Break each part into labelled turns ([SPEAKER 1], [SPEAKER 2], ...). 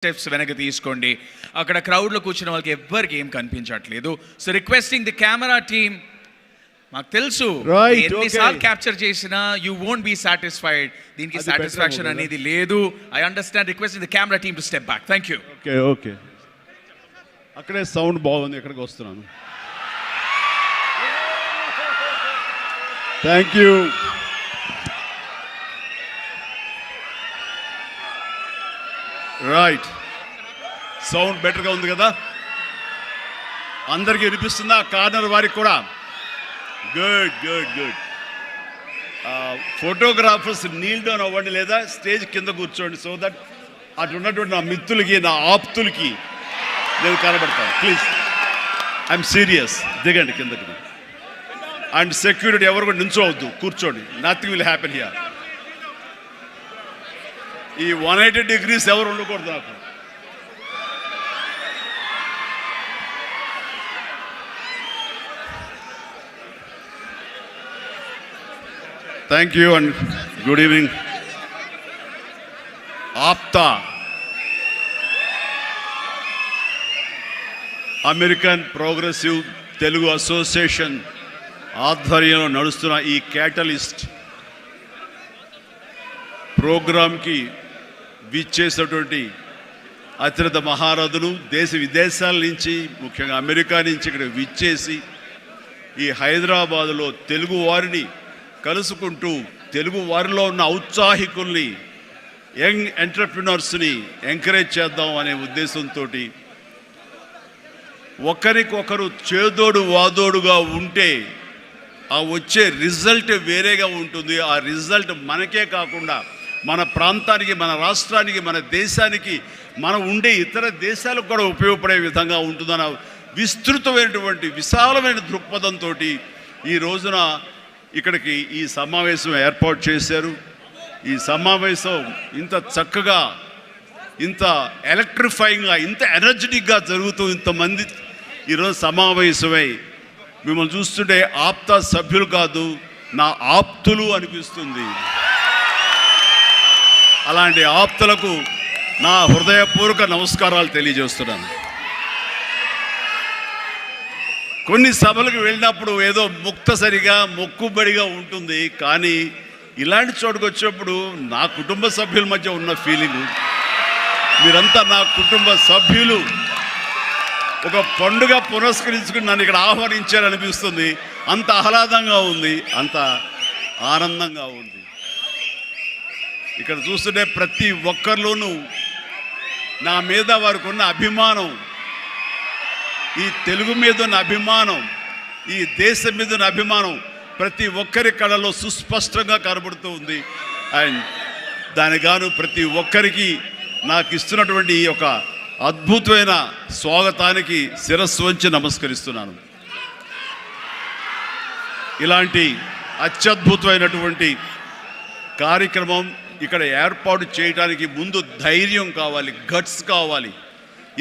[SPEAKER 1] Steps వెనక్కి తీసుకోండి. అక్కడ క్రౌడ్లో కూర్చున్న వాళ్ళకి ఎవ్వరికి ఏం కనిపించట్లేదు. So requesting the camera team, మాకు తెలుసు ఎన్నిసార్లు క్యాప్చర్ చేసినా యూ వోంట్ బీ సాటిస్ఫైడ్. దీనికి సాటిస్ఫాక్షన్ అనేది లేదు. I understand. Requesting the camera team to step back. Thank you.
[SPEAKER 2] Okay అక్కడే సౌండ్ బాగుంది, ఎక్కడికి వస్తున్నాను. Thank you. రైట్, సౌండ్ బెటర్గా ఉంది కదా, అందరికీ వినిపిస్తుందా? కార్నర్ వారికి కూడా good good good. Photographers Neel down అవ్వండి, లేదా స్టేజ్ కింద కూర్చోండి, సో దట్ అటు ఉన్నటువంటి నా మిత్రులకి, నా ఆప్తులకి నేను కనబడతాను. Please, I'm serious. దిగండి కిందకి. అండ్ సెక్యూరిటీ ఎవరు కూడా నించోవద్దు, కూర్చోండి. Nothing will happen here. ఈ 180 degrees ఎవరు ఉండకూడదు నాకు. Thank you and good evening. APTA, American Progressive Telugu Association ఆధ్వర్యంలో నడుస్తున్న ఈ క్యాటలిస్ట్ ప్రోగ్రాంకి విచ్చేసినటువంటి అత్యంత మహారథులు దేశ విదేశాల నుంచి, ముఖ్యంగా అమెరికా నుంచి ఇక్కడ విచ్చేసి ఈ హైదరాబాదులో తెలుగు వారిని కలుసుకుంటూ తెలుగు వారిలో ఉన్న ఔత్సాహికుల్ని, యంగ్ ఎంటర్ప్రినర్స్ని ఎంకరేజ్ చేద్దాం అనే ఉద్దేశంతో ఒకరికొకరు చేదోడు వాదోడుగా ఉంటే ఆ వచ్చే రిజల్ట్ వేరేగా ఉంటుంది. ఆ రిజల్ట్ మనకే కాకుండా మన ప్రాంతానికి, మన రాష్ట్రానికి, మన దేశానికి, మనం ఉండే ఇతర దేశాలకు కూడా ఉపయోగపడే విధంగా ఉంటుందన్న విస్తృతమైనటువంటి విశాలమైన దృక్పథంతో ఈ రోజున ఇక్కడికి ఈ సమావేశం ఏర్పాటు చేశారు. ఈ సమావేశం ఇంత చక్కగా, ఇంత ఎలక్ట్రిఫైయింగ్గా, ఇంత ఎనర్జెటిక్గా జరుగుతూ ఇంతమంది ఈరోజు సమావేశమై మిమ్మల్ని చూస్తుంటే ఆప్తా సభ్యులు కాదు, నా ఆప్తులు అనిపిస్తుంది. అలాంటి ఆప్తులకు నా హృదయపూర్వక నమస్కారాలు తెలియజేస్తున్నాను. కొన్ని సభలకు వెళ్ళినప్పుడు ఏదో ముక్తసరిగా, మొక్కుబడిగా ఉంటుంది, కానీ ఇలాంటి చోటుకు వచ్చినప్పుడు నా కుటుంబ సభ్యుల మధ్య ఉన్న ఫీలింగు, మీరంతా నా కుటుంబ సభ్యులు, ఒక పండుగ పురస్కరించుకుని నన్ను ఇక్కడ ఆహ్వానించారనిపిస్తుంది. అంత ఆహ్లాదంగా ఉంది, అంత ఆనందంగా ఉంది. ఇక్కడ చూస్తుంటే ప్రతి ఒక్కరిలోనూ నా మీద వారికి ఉన్న అభిమానం, ఈ తెలుగు మీద ఉన్న అభిమానం, ఈ దేశం మీద ఉన్న అభిమానం ప్రతి ఒక్కరి కళలో సుస్పష్టంగా కనబడుతూ ఉంది. అండ్ దానికి గాను ప్రతి ఒక్కరికి నాకు ఇస్తున్నటువంటి ఈ యొక్క అద్భుతమైన స్వాగతానికి శిరస్సు వంచి నమస్కరిస్తున్నాను. ఇలాంటి అత్యద్భుతమైనటువంటి కార్యక్రమం ఇక్కడ ఏర్పాటు చేయడానికి ముందు ధైర్యం కావాలి, గట్స్ కావాలి.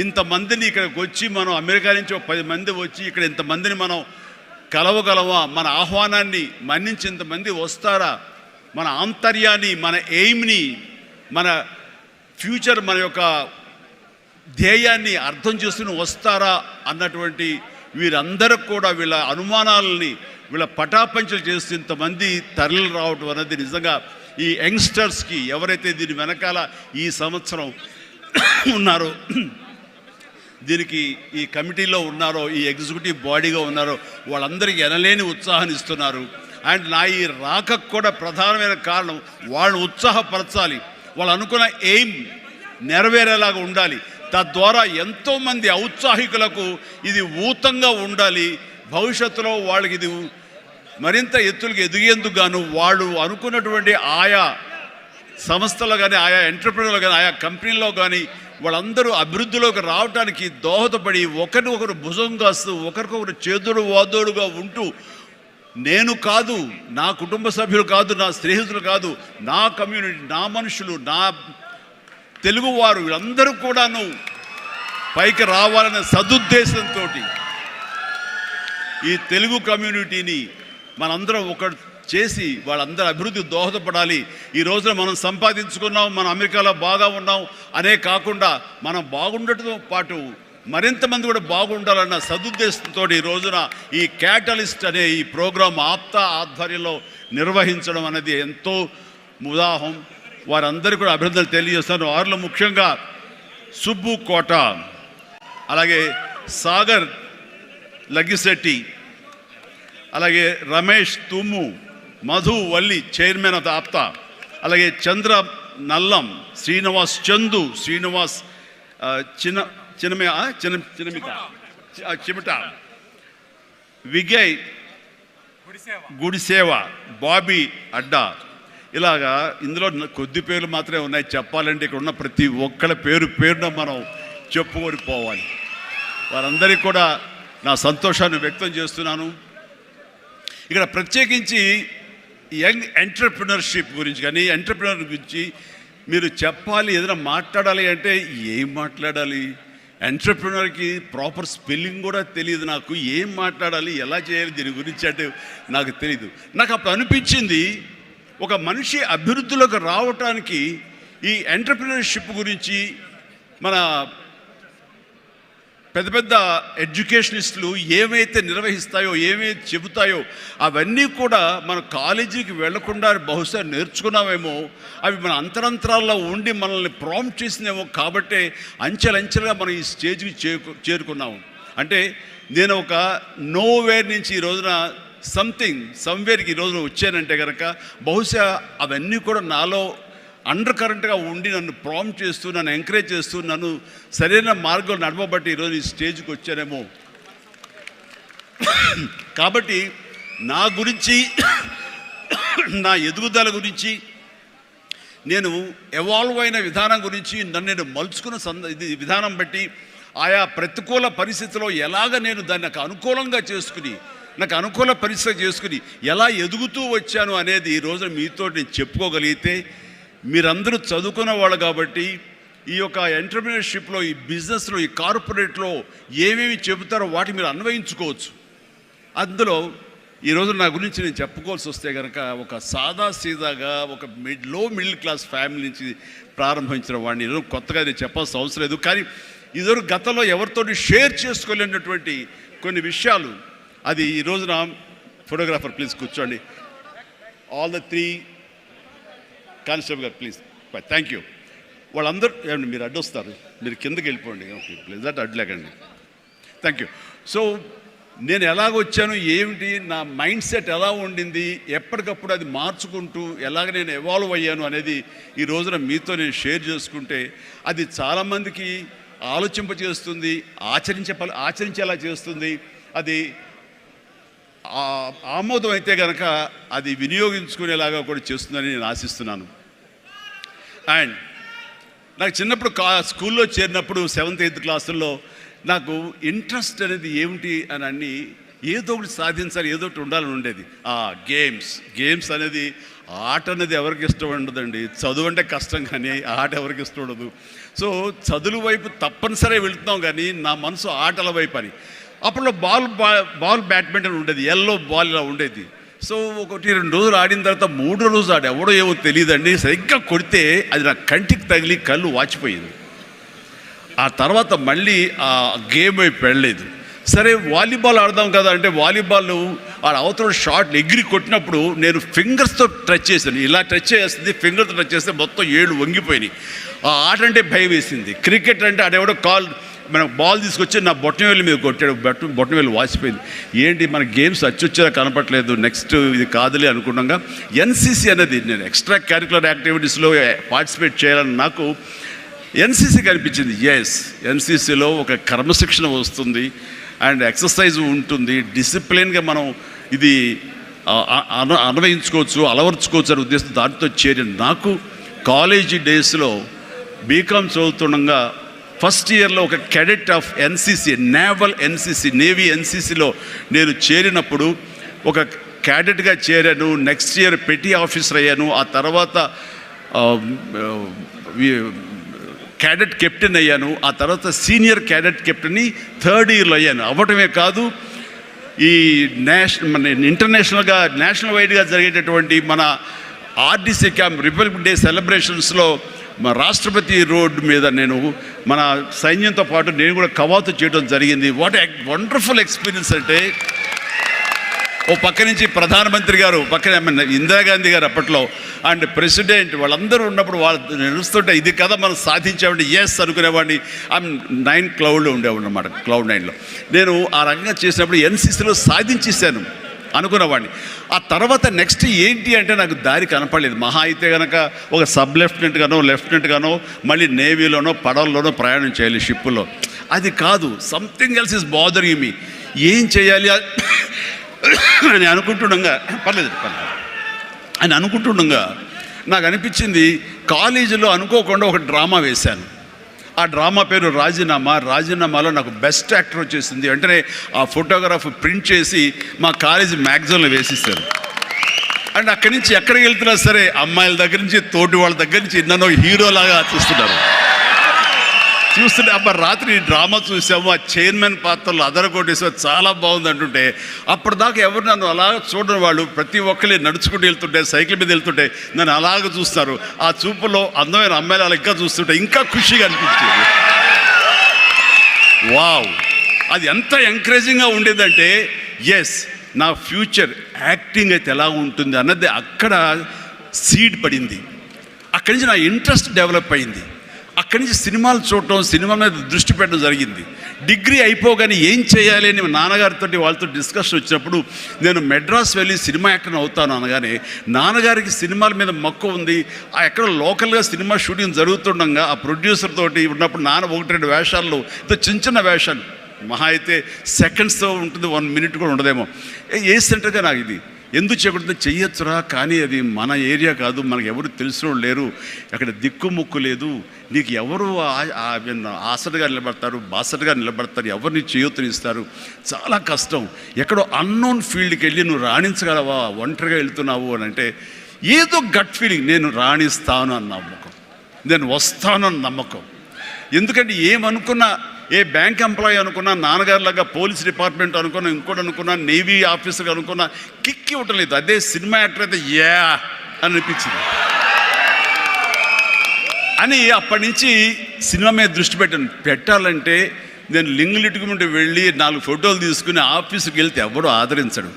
[SPEAKER 2] ఇంతమందిని ఇక్కడికి వచ్చి, మనం అమెరికా నుంచి 10 మంది వచ్చి ఇక్కడ ఇంతమందిని మనం కలవగలమా? మన ఆహ్వానాన్ని మన్నించి ఇంతమంది వస్తారా? మన ఆంతర్యాన్ని, మన ఎయిమ్ని, మన ఫ్యూచర్, మన యొక్క ధ్యేయాన్ని అర్థం చేసుకుని వస్తారా అన్నటువంటి వీరందరూ కూడా వీళ్ళ అనుమానాలని, వీళ్ళ పటాపంచలు చేస్తూ ఇంతమంది తరలి రావటం అనేది నిజంగా ఈ యంగ్స్టర్స్కి, ఎవరైతే దీని వెనకాల ఈ సంవత్సరం ఉన్నారో, దీనికి ఈ కమిటీలో ఉన్నారో, ఈ ఎగ్జిక్యూటివ్ బాడీగా ఉన్నారో, వాళ్ళందరికీ ఎనలేని ఉత్సాహాన్ని ఇస్తున్నారు. అండ్ నా ఈ రాకకు కూడా ప్రధానమైన కారణం వాళ్ళని ఉత్సాహపరచాలి, వాళ్ళు అనుకున్న ఎయిమ్ నెరవేరేలాగా ఉండాలి. తద్వారా ఎంతోమంది ఔత్సాహికులకు ఇది ఊతంగా ఉండాలి. భవిష్యత్తులో వాళ్ళకి ఇది మరింత ఎత్తులకు ఎదిగేందుకు గాను వాళ్ళు అనుకున్నటువంటి ఆయా సంస్థలు కానీ, ఆయా ఎంటర్ప్రెన్యూర్లు కానీ, ఆయా కంపెనీల్లో కానీ వాళ్ళందరూ అభివృద్ధిలోకి రావడానికి దోహదపడి ఒకరికొకరు భుజం కాస్తూ, ఒకరికొకరు చేదుడు వాదోడుగా ఉంటూ, నేను కాదు, నా కుటుంబ సభ్యులు కాదు, నా స్నేహితులు కాదు, నా కమ్యూనిటీ, నా మనుషులు, నా తెలుగువారు వీళ్ళందరూ కూడాను పైకి రావాలనే సదుద్దేశంతో ఈ తెలుగు కమ్యూనిటీని మనందరం ఒక చేసి వాళ్ళందరూ అభివృద్ధి దోహదపడాలి. ఈ రోజున మనం సంపాదించుకున్నాం, మనం అమెరికాలో బాగా ఉన్నాం అనే కాకుండా మనం బాగుండటంతో పాటు మరింత మంది కూడా బాగుండాలన్న సదుద్దేశంతో ఈ రోజున ఈ క్యాటలిస్ట్ అనే ఈ ప్రోగ్రాం ఆప్తా ఆధ్వర్యంలో నిర్వహించడం అనేది ఎంతో ఉదాహం. వారందరికీ కూడా అభినందనలు తెలియజేస్తాను. వారిలో ముఖ్యంగా సుబ్బు కోట, అలాగే సాగర్ లగ్గిశెట్టి, అలాగే రమేష్ తుమ్ము, మధు వల్లి చైర్మన్ ఆఫ్ ఆప్తా, అలాగే చంద్ర నల్లం, శ్రీనివాస్ చందు, శ్రీనివాస్ చిమిట, విజయ్ గుడిసేవ, బాబీ అడ్డా. ఇలాగా ఇందులో కొద్ది పేర్లు మాత్రమే ఉన్నాయి. చెప్పాలంటే ఇక్కడ ఉన్న ప్రతి ఒక్కళ్ళ పేరున మనం చెప్పుకొని పోవాలి. వారందరికీ కూడా నా సంతోషాన్ని వ్యక్తం చేస్తున్నాను. ఇక్కడ ప్రత్యేకించి యంగ్ ఎంటర్ప్రినర్షిప్ గురించి కానీ ఎంటర్ప్రినర్ గురించి మీరు చెప్పాలి, ఏదైనా మాట్లాడాలి అంటే ఏం మాట్లాడాలి? ఎంటర్ప్రినర్కి ప్రాపర్ స్పెల్లింగ్ కూడా తెలియదు నాకు. ఏం మాట్లాడాలి, ఎలా చేయాలి దీని గురించి అంటే నాకు తెలియదు. నాకు అప్పుడు అనిపించింది, ఒక మనిషి అభివృద్ధిలోకి రావటానికి ఈ ఎంటర్ప్రినర్షిప్ గురించి మన పెద్ద పెద్ద ఎడ్యుకేషనిస్టులు ఏమైతే నిర్వహిస్తాయో, ఏమైతే చెబుతాయో అవన్నీ కూడా మన కాలేజీకి వెళ్లకుండా బహుశా నేర్చుకున్నామేమో, అవి మన అంతరంతరాల్లో ఉండి మనల్ని ప్రాంప్ట్ చేసినేమో. కాబట్టే అంచెలంచెలుగా మనం ఈ స్టేజ్కి చేరుకున్నాము. అంటే నేను ఒక నోవేర్ నుంచి ఈ రోజున సమ్వేర్కి ఈ రోజున వచ్చానంటే కనుక బహుశా అవన్నీ కూడా నాలో అండర్ కరెంట్గా ఉండి నన్ను ప్రాంప్ట్ చేస్తూ, నన్ను ఎంకరేజ్ చేస్తూ, నన్ను సరైన మార్గంలో నడవబట్టి ఈరోజు ఈ స్టేజ్కి వచ్చానేమో. కాబట్టి నా గురించి, నా ఎదుగుదల గురించి, నేను ఎవాల్వ్ అయిన విధానం గురించి, నన్ను నేను మలుచుకున్న విధానం బట్టి, ఆయా ప్రతికూల పరిస్థితిలో ఎలాగ నేను దాన్ని నాకు అనుకూలంగా చేసుకుని, నాకు అనుకూల పరిస్థితి చేసుకుని ఎలా ఎదుగుతూ వచ్చాను అనేది ఈ రోజున మీతో నేను చెప్పుకోగలిగితే, మీరందరూ చదువుకున్న వాళ్ళు కాబట్టి ఈ యొక్క ఎంటర్ప్రినర్షిప్లో, ఈ బిజినెస్లో, ఈ కార్పొరేట్లో ఏమేమి చెబుతారో వాటి మీరు అన్వయించుకోవచ్చు. అందులో ఈరోజు నా గురించి నేను చెప్పుకోవాల్సి వస్తే కనుక, ఒక సాదాసీదాగా ఒక లో మిడిల్ క్లాస్ ఫ్యామిలీ నుంచి ప్రారంభించిన వాడిని ఈరోజు కొత్తగా నేను చెప్పాల్సిన అవసరం లేదు. కానీ ఇదివరకు గతంలో ఎవరితో షేర్ చేసుకోలేనటువంటి కొన్ని విషయాలు, అది ఈ రోజున ఫోటోగ్రాఫర్ ప్లీజ్ కూర్చోండి. ఆల్ ద 3 కానిస్టేబుల్ గారు ప్లీజ్, థ్యాంక్ యూ. వాళ్ళందరూ ఏమండి మీరు అడ్డొస్తారు, మీరు కిందకి వెళ్ళిపోండి. ఓకే ప్లీజ్, అటు అడ్లేకండి. Thank you. సో నేను ఎలాగొచ్చాను, ఏమిటి నా మైండ్ సెట్ ఎలా ఉండింది, ఎప్పటికప్పుడు అది మార్చుకుంటూ ఎలాగ నేను ఎవాల్వ్ అయ్యాను అనేది ఈ రోజున మీతో నేను షేర్ చేసుకుంటే అది చాలామందికి ఆలోచింపచేస్తుంది, ఆచరించేలా చేస్తుంది. అది ఆమోదం అయితే కనుక అది వినియోగించుకునేలాగా కూడా చేస్తుందని నేను ఆశిస్తున్నాను. అండ్ నాకు చిన్నప్పుడు స్కూల్లో చేరినప్పుడు 7th 8th క్లాసుల్లో నాకు ఇంట్రెస్ట్ అనేది ఏమిటి అని అన్ని ఏదో ఒకటి సాధించాలి, ఏదో ఒకటి ఉండాలని ఉండేది. గేమ్స్ అనేది, ఆట అనేది ఎవరికి ఇష్టం ఉండదండి. చదువు అంటే కష్టం కానీ ఆట ఎవరికి ఇష్టం ఉండదు. సో చదువు వైపు తప్పనిసరిగా వెళుతున్నాం కానీ నా మనసు ఆటల వైపు అని. అప్పట్లో బాల్ బ్యాడ్మింటన్ ఉండేది, ఎల్లో బాల్ ఇలా ఉండేది. సో 1-2 రోజులు ఆడిన తర్వాత 3వ రోజు ఎవడో ఏమో తెలియదండి, సరిగ్గా కొడితే అది నా కంటికి తగిలి కళ్ళు వాచిపోయింది. ఆ తర్వాత మళ్ళీ ఆ గేమ్ వైపు వెళ్ళలేదు. సరే వాలీబాల్ ఆడదాం కదా అంటే వాలీబాల్ ఆ అవతల షాట్ ఎగిరి కొట్టినప్పుడు నేను ఫింగర్స్తో టచ్ చేశాను. ఇలా టచ్ చేస్తుంది, ఫింగర్తో టచ్ చేస్తే మొత్తం 7 వంగిపోయినాయి. ఆ ఆట అంటే భయం వేసింది. క్రికెట్ అంటే ఆడెవడో మనకు బాల్ తీసుకొచ్చి నా బొట్టనవేలు మీద కొట్టాడు, బొట్టనవేలు వాసిపోయింది. ఏంటి మన గేమ్స్ అచ్చొచ్చేలా కనపట్లేదు, నెక్స్ట్ ఇది కాదులే అనుకున్నాగా ఎన్సీసీ అనేది, నేను ఎక్స్ట్రా క్యారిక్యులర్ యాక్టివిటీస్లో పార్టిసిపేట్ చేయాలని నాకు ఎన్సీసీ కనిపించింది. ఎన్సీసీలో ఒక క్రమశిక్షణ వస్తుంది అండ్ ఎక్సర్సైజ్ ఉంటుంది, డిసిప్లిన్గా మనం ఇది అన్వయించుకోవచ్చు, అలవర్చుకోవచ్చు అనే ఉద్దేశం దాంతో చేరిన నాకు కాలేజీ డేస్లో బీకామ్ చదువుతుండగా ఫస్ట్ ఇయర్లో ఒక క్యాడెట్ ఆఫ్ ఎన్సీసీ, నేవీ ఎన్సీసీలో నేను చేరినప్పుడు ఒక క్యాడెట్గా చేరాను. నెక్స్ట్ ఇయర్ పెటీ ఆఫీసర్ అయ్యాను. ఆ తర్వాత క్యాడెట్ కెప్టెన్ అయ్యాను. ఆ తర్వాత సీనియర్ క్యాడెట్ కెప్టెన్ని 3rd ఇయర్లో అయ్యాను. అవ్వటమే కాదు, ఈ మన ఇంటర్నేషనల్గా నేషనల్ వైడ్గా జరిగేటటువంటి మన ఆర్డీసీ క్యాంప్ రిపబ్లిక్ డే సెలబ్రేషన్స్లో మా రాష్ట్రపతి రోడ్డు మీద నేను మన సైన్యంతో పాటు నేను కూడా కవాతు చేయడం జరిగింది. వాట్ వండర్ఫుల్ ఎక్స్పీరియన్స్ అంటే, ఓ పక్క నుంచి ప్రధానమంత్రి గారు, పక్కన ఇందిరాగాంధీ గారు అప్పట్లో అండ్ ప్రెసిడెంట్ వాళ్ళందరూ ఉన్నప్పుడు వాళ్ళు నడుస్తుంటే ఇది కదా మనం సాధించామంటే ఎస్ అనుకునేవాడిని. ఐఎమ్ 9 క్లౌడ్లో ఉండేవాడు అనమాట, క్లౌడ్ 9లో. నేను ఆ రకంగా చేసినప్పుడు ఎన్సీసీలో సాధించేశాను అనుకునేవాడిని. ఆ తర్వాత నెక్స్ట్ ఏంటి అంటే నాకు దారి కనపడలేదు. మహా అయితే కనుక ఒక సబ్ లెఫ్టినెంట్ గానో మళ్ళీ నేవీలోనో పడవల్లోనో ప్రయాణం చేయాలి, షిప్పులో. అది కాదు, something else is bothering me. ఏం చేయాలి అని అనుకుంటుండగా నాకు అనిపించింది, కాలేజీలో అనుకోకుండా ఒక డ్రామా వేశాను. ఆ డ్రామా పేరు రాజీనామాలో నాకు బెస్ట్ యాక్టర్ వచ్చేసింది. వెంటనే ఆ ఫోటోగ్రాఫ్ ప్రింట్ చేసి మా కాలేజీ మ్యాగజైన్లో వేసిస్తారు. అండ్ అక్కడి నుంచి ఎక్కడికి వెళ్తున్నా సరే అమ్మాయిల దగ్గర నుంచి తోటి వాళ్ళ దగ్గర నుంచి నన్ను హీరోలాగా చూస్తుంటే అబ్బా రాత్రి డ్రామా చూసాము, ఆ చైర్మన్ పాత్రలు అదరగొట్టేసాము, చాలా బాగుంది అంటుంటే అప్పటిదాకా ఎవరు నన్ను అలాగ చూడని వాళ్ళు ప్రతి ఒక్కరి నడుచుకుంటూ వెళ్తుంటే, సైకిల్ మీద వెళ్తుంటే నన్ను అలాగ చూస్తారు. ఆ చూపులో అందమైన అమ్మాయిలు అలా ఇంకా చూస్తుంటే ఇంకా ఖుషిగా అనిపించేది. వావ్, అది ఎంత ఎంకరేజింగ్గా ఉండేదంటే ఎస్ నా ఫ్యూచర్ యాక్టింగ్ అయితే ఎలా ఉంటుంది అన్నది అక్కడ సీడ్ పడింది. అక్కడి నుంచి నా ఇంట్రెస్ట్ డెవలప్ అయింది. అక్కడి నుంచి సినిమాలు చూడటం, సినిమా మీద దృష్టి పెట్టడం జరిగింది. డిగ్రీ అయిపోగానే ఏం చేయాలి అని నాన్నగారితో వాళ్ళతో డిస్కషన్ వచ్చినప్పుడు నేను మెడ్రాస్ వెళ్ళి సినిమా యాక్టర్ అవుతాను అనగానే నాన్నగారికి సినిమాల మీద మక్కువ ఉంది. ఆ ఎక్కడ లోకల్గా సినిమా షూటింగ్ జరుగుతుండగా ఆ ప్రొడ్యూసర్ తోటి ఉన్నప్పుడు నాన్న 1-2 వేషాల్లో చిన్న వేషాలు, మహా అయితే సెకండ్స్తో ఉంటుంది, 1 మినిట్ కూడా ఉండదేమో. ఏ సెంటర్గా నాకు ఇది ఎందుకు చేయకూడదు, చెయ్యొచ్చురా, కానీ అది మన ఏరియా కాదు, మనకు ఎవరు తెలిసిన లేరు, అక్కడ దిక్కుముక్కు లేదు, నీకు ఎవరు ఆసటగా నిలబడతారు, బాసటగా నిలబడతారు, ఎవరిని చేయూతనిస్తారు, చాలా కష్టం, ఎక్కడో అన్నోన్ ఫీల్డ్కి వెళ్ళి నువ్వు రాణించగలవా, ఒంటరిగా వెళ్తున్నావు అని అంటే ఏదో గట్ ఫీలింగ్, నేను రాణిస్తాను అన్న నమ్మకం, నేను వస్తాను అన్న నమ్మకం. ఎందుకంటే ఏమనుకున్నా, ఏ బ్యాంక్ ఎంప్లాయీ అనుకున్నా, నాన్నగారిలాగా పోలీస్ డిపార్ట్మెంట్ అనుకున్నా, ఇంకోటి అనుకున్నా, నేవీ ఆఫీసర్ అనుకున్నా కిక్కి ఇవ్వటలేదు. అదే సినిమా యాక్టర్ అయితే యా అని అనిపించింది అని అప్పటి నుంచి సినిమా మీద దృష్టి పెట్టాలంటే నేను లింగులిటుకుంటూ వెళ్ళి 4 ఫోటోలు తీసుకుని ఆఫీసుకి వెళ్తే ఎవడో ఆదరించడు.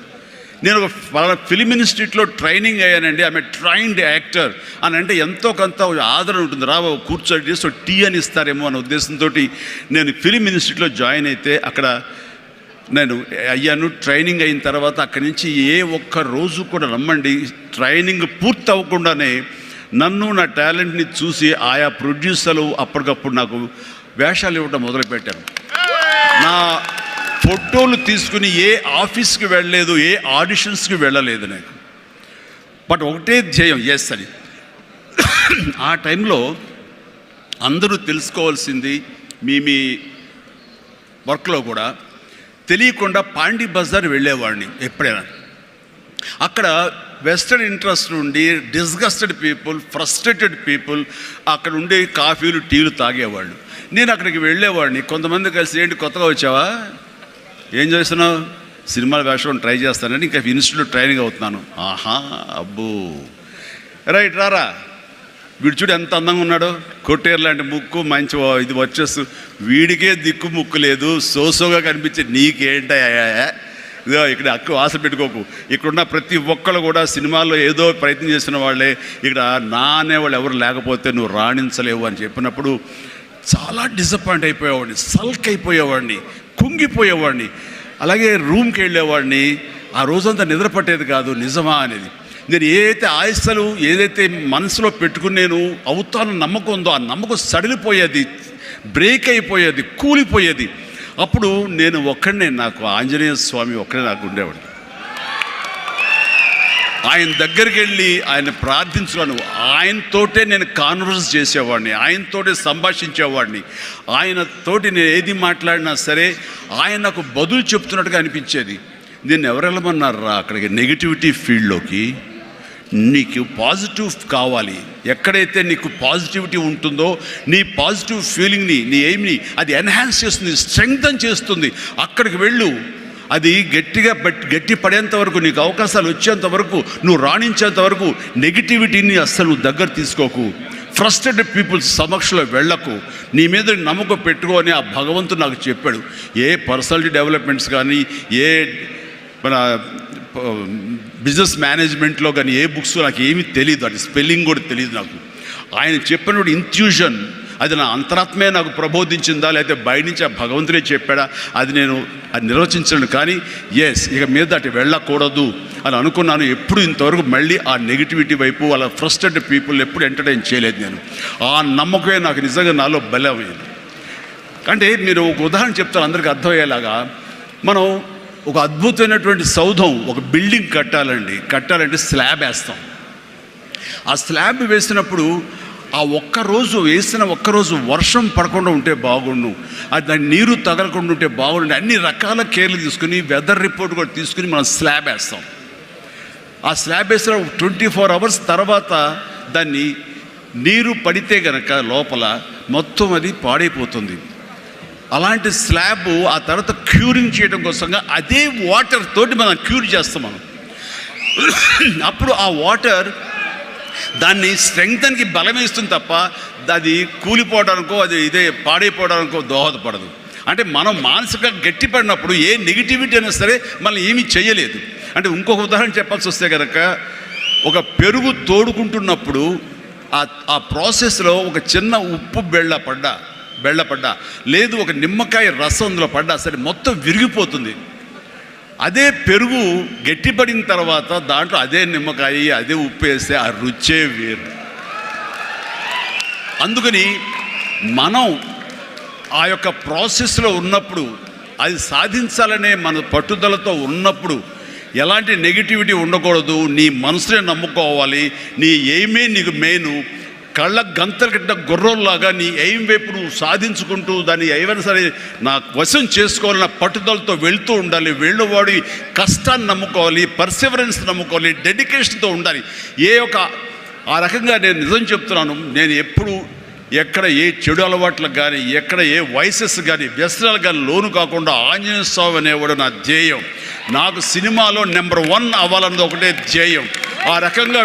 [SPEAKER 2] నేను ఒక ఫిలిం ఇన్స్టిట్యూట్లో ట్రైనింగ్ అయ్యానండి, ఆమె ట్రైన్డ్ యాక్టర్ అని అంటే ఎంతో కొంత ఆదరణ ఉంటుంది. కూర్చొని చేసి టీ అని ఇస్తారేమో అనే ఉద్దేశంతో నేను ఫిలిం ఇన్స్టిట్యూట్లో జాయిన్ అయితే అక్కడ నేను అయ్యాను. ట్రైనింగ్ అయిన తర్వాత అక్కడి నుంచి ఏ ఒక్క రోజు కూడా రమ్మండి, ట్రైనింగ్ పూర్తి అవ్వకుండానే నన్ను నా టాలెంట్ని చూసి ఆయా ప్రొడ్యూసర్లు అప్పటికప్పుడు నాకు వేషాలు ఇవ్వడం మొదలుపెట్టారు. నా ఫోటోలు తీసుకుని ఏ ఆఫీస్కి వెళ్ళలేదు, ఏ ఆడిషన్స్కి వెళ్ళలేదు నాకు. బట్ ఒకటే ధ్యేయం, ఎస్ అని. ఆ టైంలో అందరూ తెలుసుకోవాల్సింది, మీ వర్క్లో కూడా తెలియకుండా పాండీ బజార్ వెళ్ళేవాడిని ఎప్పుడైనా. అక్కడ వెస్టర్న్ ఇంట్రెస్ట్ నుండి డిస్గస్టెడ్ పీపుల్, ఫ్రస్ట్రేటెడ్ పీపుల్ అక్కడ ఉండే కాఫీలు టీలు తాగేవాళ్ళు. నేను అక్కడికి వెళ్ళేవాడిని. కొంతమంది కలిసి ఏంటి కొత్తగా వచ్చావా, ఏం చేస్తున్నావు, సినిమాల వేషం ట్రై చేస్తానని, ఇంకా ఇన్స్టిట్యూట్లో ట్రైనింగ్ అవుతున్నాను. ఆహా అబ్బో రైట్ రారా, వీడు చూడు ఎంత అందంగా ఉన్నాడో, కొట్టేరు లాంటి ముక్కు, మంచి ఇది వచ్చేస్తూ, వీడికే దిక్కు ముక్కు లేదు, సోసోగా కనిపించే నీకేంటయ్యా, ఇదో ఇక్కడ అక్కు ఆశ పెట్టుకోకు, ఇక్కడున్న ప్రతి ఒక్కళ్ళు కూడా సినిమాల్లో ఏదో ప్రయత్నం చేసిన వాళ్ళే, ఇక్కడ నా అనేవాళ్ళు ఎవరు లేకపోతే నువ్వు రాణించలేవు అని చెప్పినప్పుడు చాలా డిసప్పాయింట్ అయిపోయేవాడిని, సల్క్ అయిపోయేవాడిని, కుంగిపోయేవాడిని. అలాగే రూమ్కి వెళ్ళేవాడిని. ఆ రోజంతా నిద్ర పట్టేది కాదు, నిజమా అనేది. నేను ఏదైతే ఆశలు ఏదైతే మనసులో పెట్టుకుని నేను అవుతానని నమ్మకం ఉందో ఆ నమ్మకం సడిలిపోయేది, బ్రేక్ అయిపోయేది, కూలిపోయేది. అప్పుడు నేను ఒక్కడనే, నాకు ఆంజనేయ స్వామి ఒక్కడే నాకు ఉండేవాడు. ఆయన దగ్గరికి వెళ్ళి ఆయన ప్రార్థించున్నాను, ఆయనతోటే నేను కాన్వర్స్ చేసేవాడిని, ఆయనతోటే సంభాషించేవాడిని. ఆయనతోటి నేను ఏది మాట్లాడినా సరే ఆయన నాకు బదులు చెప్తున్నట్టుగా అనిపించేది. నేను ఎవరు వెళ్ళమన్నారా అక్కడికి, నెగిటివిటీ ఫీల్డ్లోకి? నీకు పాజిటివ్ కావాలి. ఎక్కడైతే నీకు పాజిటివిటీ ఉంటుందో నీ పాజిటివ్ ఫీలింగ్ని, నీ ఎయిమ్ని అది ఎన్హాన్స్ చేస్తుంది, స్ట్రెంగ్తన్ చేస్తుంది. అక్కడికి వెళ్ళు. అది గట్టి పడేంత వరకు, నీకు అవకాశాలు వచ్చేంత వరకు, నువ్వు రాణించేంత వరకు నెగిటివిటీని అస్సలు దగ్గర తీసుకోకు. ఫ్రస్ట్రేటెడ్ పీపుల్స్ సమక్షంలో వెళ్ళకు, నీ మీద నమ్మకం పెట్టుకో అని ఆ భగవంతుడు నాకు చెప్పాడు. ఏ పర్సనాలిటీ డెవలప్మెంట్స్ కానీ, ఏ మన బిజినెస్ మేనేజ్మెంట్లో కానీ ఏ బుక్స్ నాకు ఏమీ తెలియదు, అది స్పెల్లింగ్ కూడా తెలియదు నాకు. ఆయన చెప్పినప్పుడు ఇంట్యూషన్, అది నా అంతరాత్మే నాకు ప్రబోధించిందా లేకపోతే బయట నుంచి ఆ భగవంతుడే చెప్పాడా, అది నేను అది నిర్వచించను. కానీ ఇక మీద అటు వెళ్ళకూడదు అని అనుకున్నాను. ఎప్పుడు ఇంతవరకు మళ్ళీ ఆ నెగిటివిటీ వైపు, వాళ్ళ ఫ్రస్ట్రేటెడ్ పీపుల్ ఎప్పుడు ఎంటర్టైన్ చేయలేదు నేను. ఆ నమ్మకమే నాకు నిజంగా నాలో బలమైంది. అంటే మీరు ఒక ఉదాహరణ చెప్తాను అందరికీ అర్థమయ్యేలాగా. మనం ఒక అద్భుతమైనటువంటి సౌధం, ఒక బిల్డింగ్ కట్టాలంటే స్లాబ్ వేస్తాం. ఆ స్లాబ్ వేసినప్పుడు ఆ వేసిన ఒక్కరోజు వర్షం పడకుండా ఉంటే బాగుండు, అది దాని నీరు తగలకుండా ఉంటే బాగుండు, అన్ని రకాల కేర్లు తీసుకుని, వెదర్ రిపోర్ట్ కూడా తీసుకుని మనం స్లాబ్ వేస్తాం. ఆ స్లాబ్ వేసిన 24 hours తర్వాత దాన్ని నీరు పడితే గనక లోపల మొత్తం అది పాడైపోతుంది. అలాంటి స్లాబ్ ఆ తర్వాత క్యూరింగ్ చేయడం కోసంగా అదే వాటర్ తోటి మనం క్యూర్ చేస్తాం మనం. అప్పుడు ఆ వాటర్ దాన్ని స్ట్రెంగ్త్కి బలమేస్తుంది తప్ప అది కూలిపోవడానికో ఇదే పాడైపోవడానికో దోహదపడదు. అంటే మనం మానసికంగా గట్టిపడినప్పుడు ఏ నెగిటివిటీ అయినా సరే మనం ఏమీ చేయలేదు. అంటే ఇంకొక ఉదాహరణ చెప్పాల్సి వస్తే కనుక, ఒక పెరుగు తోడుకుంటున్నప్పుడు ఆ ప్రాసెస్లో ఒక చిన్న ఉప్పు బెళ్ళపడ్డా లేదు ఒక నిమ్మకాయ రసం అందులో పడ్డా సరే మొత్తం విరిగిపోతుంది. అదే పెరుగు గట్టిపడిన తర్వాత దాంట్లో అదే నిమ్మకాయ అదే ఉప్పు వేస్తే ఆ రుచే వేరు. అందుకని మనం ఆ యొక్క ప్రాసెస్లో ఉన్నప్పుడు, అది సాధించాలనే మన పట్టుదలతో ఉన్నప్పుడు ఎలాంటి నెగిటివిటీ ఉండకూడదు. నీ మనసునే నమ్ముకోవాలి. నీ ఎయిమే నీకు మెయిన్. కళ్ళ గంతలు కట్టిన గుర్రంలాగా నీ ఎయిమ్ వైపు నువ్వు సాధించుకుంటూ దాన్ని ఏమైనా సరే నా వశం చేసుకోవాలన్న పట్టుదలతో వెళ్తూ ఉండాలి. వెళ్ళేవాడి కష్టాన్ని నమ్ముకోవాలి, పర్సివరెన్స్ నమ్ముకోవాలి, డెడికేషన్తో ఉండాలి. ఆ రకంగా నేను నిజం చెప్తున్నాను. నేను ఎప్పుడు ఎక్కడ ఏ చెడు అలవాట్లకు కానీ, ఎక్కడ ఏ వయసెస్ కానీ, వ్యసనాలకు కానీ లోను కాకుండా ఆంజనేయ స్వామి అనేవాడు నా ధ్యేయం. నాకు సినిమాలో నెంబర్ 1 అవ్వాలన్నది ఒకటే ధ్యేయం. ఆ రకంగా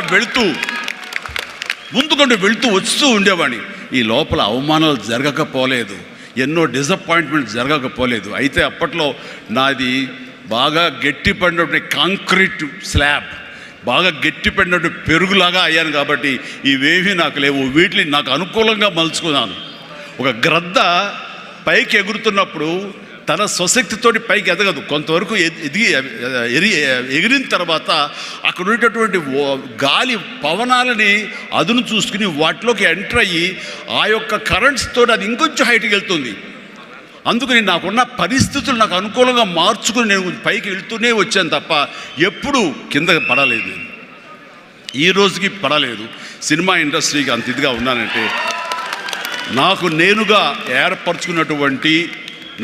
[SPEAKER 2] ముందుకుంటూ వస్తూ ఉండేవాడిని. ఈ లోపల అవమానాలు జరగకపోలేదు, ఎన్నో డిసప్పాయింట్మెంట్ జరగకపోలేదు. అయితే అప్పట్లో నాది బాగా గట్టిపడినటువంటి కాంక్రీట్ స్లాబ్, బాగా గట్టిపడినట్టు పెరుగులాగా అయ్యాను కాబట్టి ఇవేమీ నాకు లేవు. వీటిని నాకు అనుకూలంగా మలుచుకున్నాను. ఒక గ్రద్ద పైకి ఎగురుతున్నప్పుడు తన స్వశక్తితోటి పైకి ఎదగదు. కొంతవరకు ఎగిరిన తర్వాత అక్కడ ఉండేటటువంటి గాలి పవనాలని అదును చూసుకుని వాటిలోకి ఎంటర్ అయ్యి ఆ యొక్క కరెంట్స్తో అది ఇంకొంచెం హైట్కి వెళ్తుంది. అందుకని నాకున్న పరిస్థితులు నాకు అనుకూలంగా మార్చుకుని నేను పైకి వెళ్తూనే వచ్చాను తప్ప ఎప్పుడు కిందకి పడలేదు. ఈ రోజుకి పడలేదు. సినిమా ఇండస్ట్రీకి అంత ఇదిగా ఉన్నానంటే నాకు నేనుగా ఏర్పరచుకున్నటువంటి,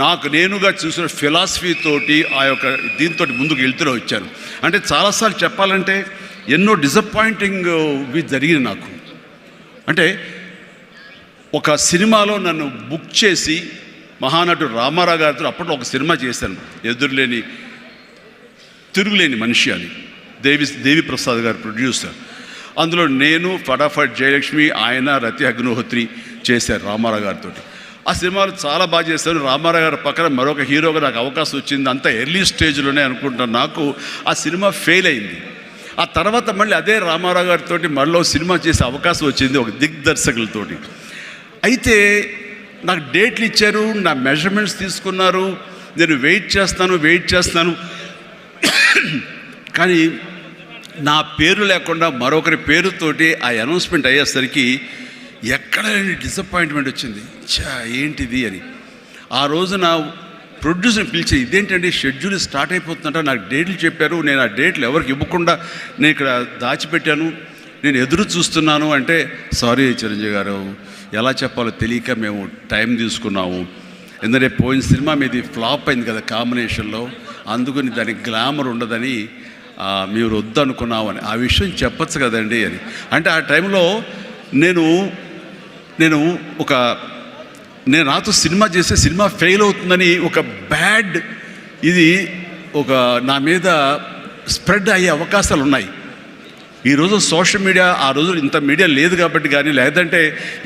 [SPEAKER 2] నాకు నేనుగా చూసిన ఫిలాసఫీ తోటి ఆ యొక్క దీంతో ముందుకు వెళ్తూనే వచ్చాను. అంటే చాలాసార్లు చెప్పాలంటే ఎన్నో డిసప్పాయింటింగ్ జరిగింది నాకు. అంటే ఒక సినిమాలో నన్ను బుక్ చేసి మహానటుడు రామారావు గారితో అప్పట్లో ఒక సినిమా చేశాను, తిరుగులేని మనిషి అని. దేవి ప్రసాద్ గారు ప్రొడ్యూసర్. అందులో నేను, ఫటాఫట్ జయలక్ష్మి, ఆయన, రతి అగ్నిహోత్రి చేశారు రామారావు గారితో. ఆ సినిమాలు చాలా బాగా చేశాను. రామారావు గారి పక్కన మరొక హీరోగా నాకు అవకాశం వచ్చింది. అంతా ఎర్లీ స్టేజ్లోనే అనుకుంటాను. నాకు ఆ సినిమా ఫెయిల్ అయింది. ఆ తర్వాత మళ్ళీ అదే రామారావు గారితో మళ్ళీ సినిమా చేసే అవకాశం వచ్చింది ఒక దిగ్దర్శకులతోటి. అయితే నాకు డేట్లు ఇచ్చారు, నా మెజర్మెంట్స్ తీసుకున్నారు, నేను వెయిట్ చేస్తాను. కానీ నా పేరు లేకుండా మరొకరి పేరుతోటి ఆ అనౌన్స్మెంట్ అయ్యేసరికి ఎక్కడ డిసప్పాయింట్మెంట్ వచ్చింది. ఏంటిది అని ఆ రోజు నా ప్రొడ్యూసర్ని పిలిచి, ఇదేంటంటే షెడ్యూల్ స్టార్ట్ అయిపోతుందంట, నాకు డేట్లు చెప్పారు, నేను ఆ డేట్లు ఎవరికి ఇవ్వకుండా నేను ఇక్కడ దాచిపెట్టాను, నేను ఎదురు చూస్తున్నాను అంటే, సారీ చిరంజీవి గారు, ఎలా చెప్పాలో తెలియక మేము టైం తీసుకున్నాము. ఎందుకంటే పోయిన సినిమా మీది ఫ్లాప్ అయింది కదా కాంబినేషన్లో, అందుకని దానికి గ్లామర్ ఉండదని మీరు వద్దనుకున్నామని. ఆ విషయం చెప్పచ్చు కదండి అని అంటే, ఆ టైంలో నేను నాతో సినిమా చేస్తే సినిమా ఫెయిల్ అవుతుందని ఒక బ్యాడ్ ఇది ఒక నా మీద స్ప్రెడ్ అయ్యే అవకాశాలు ఉన్నాయి. ఈరోజు సోషల్ మీడియా, ఆ రోజు ఇంత మీడియా లేదు కాబట్టి కానీ, లేదంటే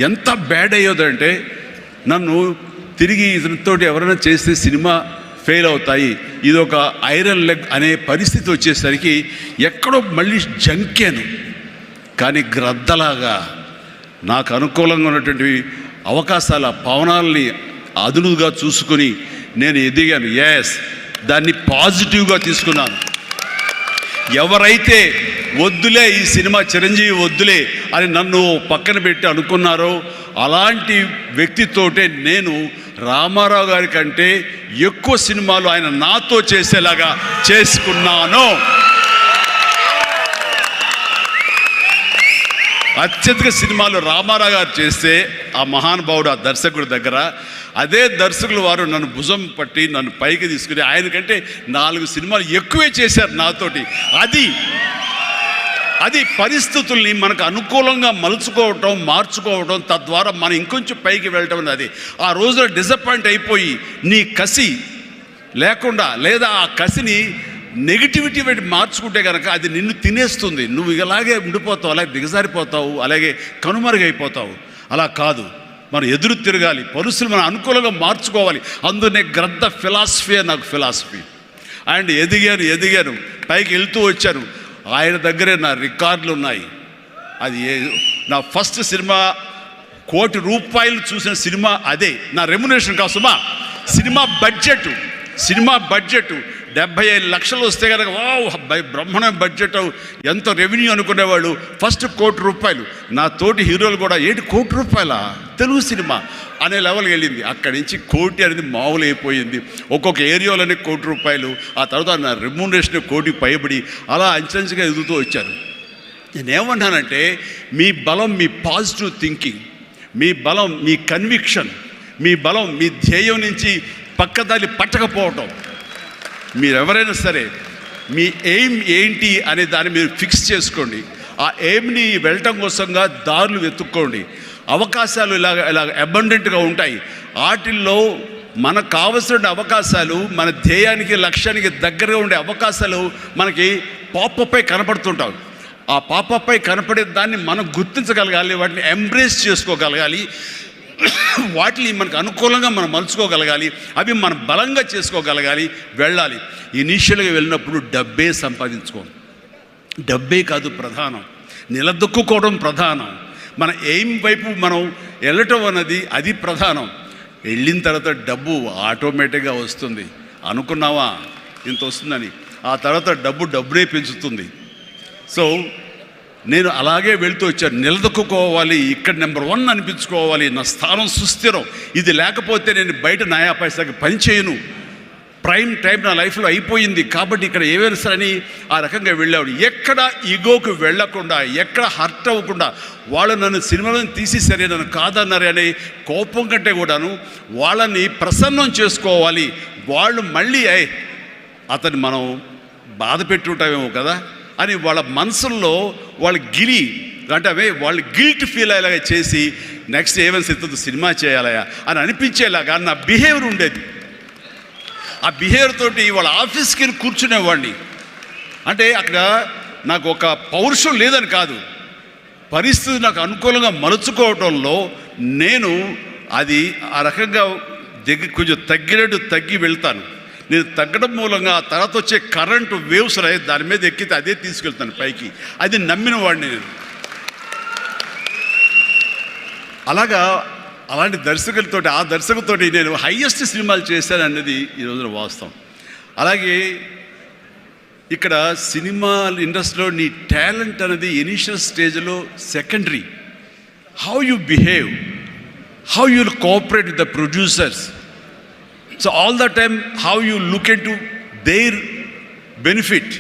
[SPEAKER 2] ఎంత బ్యాడ్ అయ్యేదంటే నన్ను తిరిగి ఇతనితోటి ఎవరైనా చేస్తే సినిమా ఫెయిల్ అవుతాయి, ఇది ఒక ఐరన్ లెగ్ అనే పరిస్థితి వచ్చేసరికి ఎక్కడో మళ్ళీ జంకాను. కానీ గ్రద్దలాగా నాకు అనుకూలంగా ఉన్నటువంటి అవకాశాల పవనాల్ని అదునుగా చూసుకుని నేను ఎదిగాను. ఎస్, దాన్ని పాజిటివ్గా తీసుకున్నాను. ఎవరైతే వద్దులే ఈ సినిమా చిరంజీవి వద్దులే అని నన్ను పక్కన పెట్టి అనుకున్నారో అలాంటి వ్యక్తితోటే నేను రామారావు గారి కంటే ఎక్కువ సినిమాలు ఆయన నాతో చేసేలాగా చేసుకున్నాను. అత్యధిక సినిమాలు రామారావు గారు చేస్తే ఆ మహానుభావుడు, ఆ దర్శకుడి దగ్గర, అదే దర్శకులు వారు నన్ను భుజం పట్టి నన్ను పైకి తీసుకుని ఆయన కంటే 4 సినిమాలు ఎక్కువే చేశారు నాతోటి. అది పరిస్థితుల్ని మనకు అనుకూలంగా మలుచుకోవటం, మార్చుకోవటం, తద్వారా మనం ఇంకొంచెం పైకి వెళ్ళటం అనేది. ఆ రోజున డిసప్పాయింట్ అయిపోయి నీ కసి లేకుండా, లేదా ఆ కసిని నెగిటివిటీ పెట్టి మార్చుకుంటే కనుక అది నిన్ను తినేస్తుంది. నువ్వు ఇలాగే ఉండిపోతావు, అలాగే దిగజారిపోతావు, అలాగే కనుమరుగైపోతావు. అలా కాదు, మనం ఎదురు తిరగాలి, పరిస్థితులు మనం అనుకూలంగా మార్చుకోవాలి. అందునే గ్రద్ద ఫిలాసఫీ నాకు ఫిలాసఫీ. అండ్ ఎదిగాను, పైకి వెళ్తూ వచ్చాను. ఆయన దగ్గరే నా రికార్డులు ఉన్నాయి. అది నా ఫస్ట్ సినిమా ₹1 కోటి చూసిన సినిమా అదే. నా రెమ్యునరేషన్ కాదు సుమా, సినిమా బడ్జెట్ 75 లక్షలు వస్తే కనుక బ్రహ్మాండ బడ్జెట్, ఎంత రెవెన్యూ అనుకునేవాళ్ళు. ఫస్ట్ ₹1 కోటి. నా తోటి హీరోలు కూడా ₹1 కోటి తెలుగు సినిమా అనే లెవెల్కి వెళ్ళింది. అక్కడి నుంచి కోటి అనేది మామూలు అయిపోయింది. ఒక్కొక్క ఏరియాలోనే ₹1 కోటి, ఆ తర్వాత నా రెమ్యూనరేషన్ ₹1 కోటి పైబడి అలా అంచెంచుగా ఎదుగుతూ వచ్చారు. నేనేమన్నానంటే, మీ బలం మీ పాజిటివ్ థింకింగ్, మీ బలం మీ కన్విక్షన్, మీ బలం మీ ధ్యేయం నుంచి పక్కదారి పట్టకపోవటం. మీరెవరైనా సరే మీ ఎయిమ్ ఏంటి అనే దాన్ని మీరు ఫిక్స్ చేసుకోండి. ఆ ఎయిమ్ని వెళ్ళటం కోసంగా దారులు వెతుక్కోండి. అవకాశాలు ఇలా అబండెంట్గా ఉంటాయి. వాటిల్లో మనకు కావలసిన అవకాశాలు, మన ధ్యేయానికి లక్ష్యానికి దగ్గరగా ఉండే అవకాశాలు మనకి పాపపై కనపడుతుంటాం. ఆ పాపపై కనపడే దాన్ని మనం గుర్తించగలగాలి, వాటిని ఎంబ్రేస్ చేసుకోగలగాలి, వాటిని మనకు అనుకూలంగా మనం మలుచుకోగలగాలి, అవి మనం బలంగా చేసుకోగలగాలి, వెళ్ళాలి. ఇనీషియల్గా వెళ్ళినప్పుడు డబ్బే సంపాదించుకోండి. డబ్బే కాదు ప్రధానం, నిలదొక్కుకోవడం ప్రధానం. మన ఎయిమ్ వైపు మనం వెళ్ళటం అన్నది అది ప్రధానం. వెళ్ళిన తర్వాత డబ్బు ఆటోమేటిక్గా వస్తుంది. అనుకున్నావా ఇంత వస్తుందని, ఆ తర్వాత డబ్బునే పెంచుతుంది. సో నేను అలాగే వెళ్తూ వచ్చాను. నిలదొక్కుకోవాలి, ఇక్కడ నెంబర్ 1 అనిపించుకోవాలి, నా స్థానం సుస్థిరం. ఇది లేకపోతే నేను బయట నయా పైసాకి పని చేయను. ప్రైమ్ టైం నా లైఫ్లో అయిపోయింది కాబట్టి ఇక్కడ ఏమైనా సరే అని ఆ రకంగా వెళ్ళాడు. ఎక్కడ ఈగోకు వెళ్ళకుండా, ఎక్కడ హర్ట్ అవ్వకుండా, వాళ్ళు నన్ను సినిమాలను తీసేసరే, నన్ను కాదన్నారే అనే కోపం కంటే కూడాను వాళ్ళని ప్రసన్నం చేసుకోవాలి. వాళ్ళు మళ్ళీ అతన్ని మనం బాధ పెట్టుంటామేమో కదా అని వాళ్ళ మనసుల్లో వాళ్ళు వాళ్ళు గిల్ట్ ఫీల్ అయ్యేలాగా చేసి నెక్స్ట్ ఏమైనా సినిమా చేయాలయా అని అనిపించేలాగా నా బిహేవియర్ ఉండేది. ఆ బిహేవియర్ తోటి వాళ్ళ ఆఫీస్కి వెళ్ళి కూర్చునేవాడిని. అంటే అక్కడ నాకు ఒక పౌరుషం లేదని కాదు, పరిస్థితి నాకు అనుకూలంగా మలుచుకోవడంలో నేను అది ఆ రకంగా కొంచెం తగ్గి వెళ్తాను. నేను తగ్గడం మూలంగా ఆ తర్వాత వచ్చే కరెంటు వేవ్స్ దాని మీద ఎక్కితే అదే తీసుకెళ్తాను పైకి. అది నమ్మిన వాడిని నేను. అలాంటి దర్శకులతోటి, ఆ దర్శకులతోటి నేను హైయెస్ట్ సినిమాలు చేశాను అన్నది ఈ రోజున వాస్తవం. అలాగే ఇక్కడ సినిమా ఇండస్ట్రీలో నీ టాలెంట్ అనేది ఇనిషియల్ స్టేజ్లో secondary. How you behave, how you cooperate with the producers. So all the time how you look in to their benefit,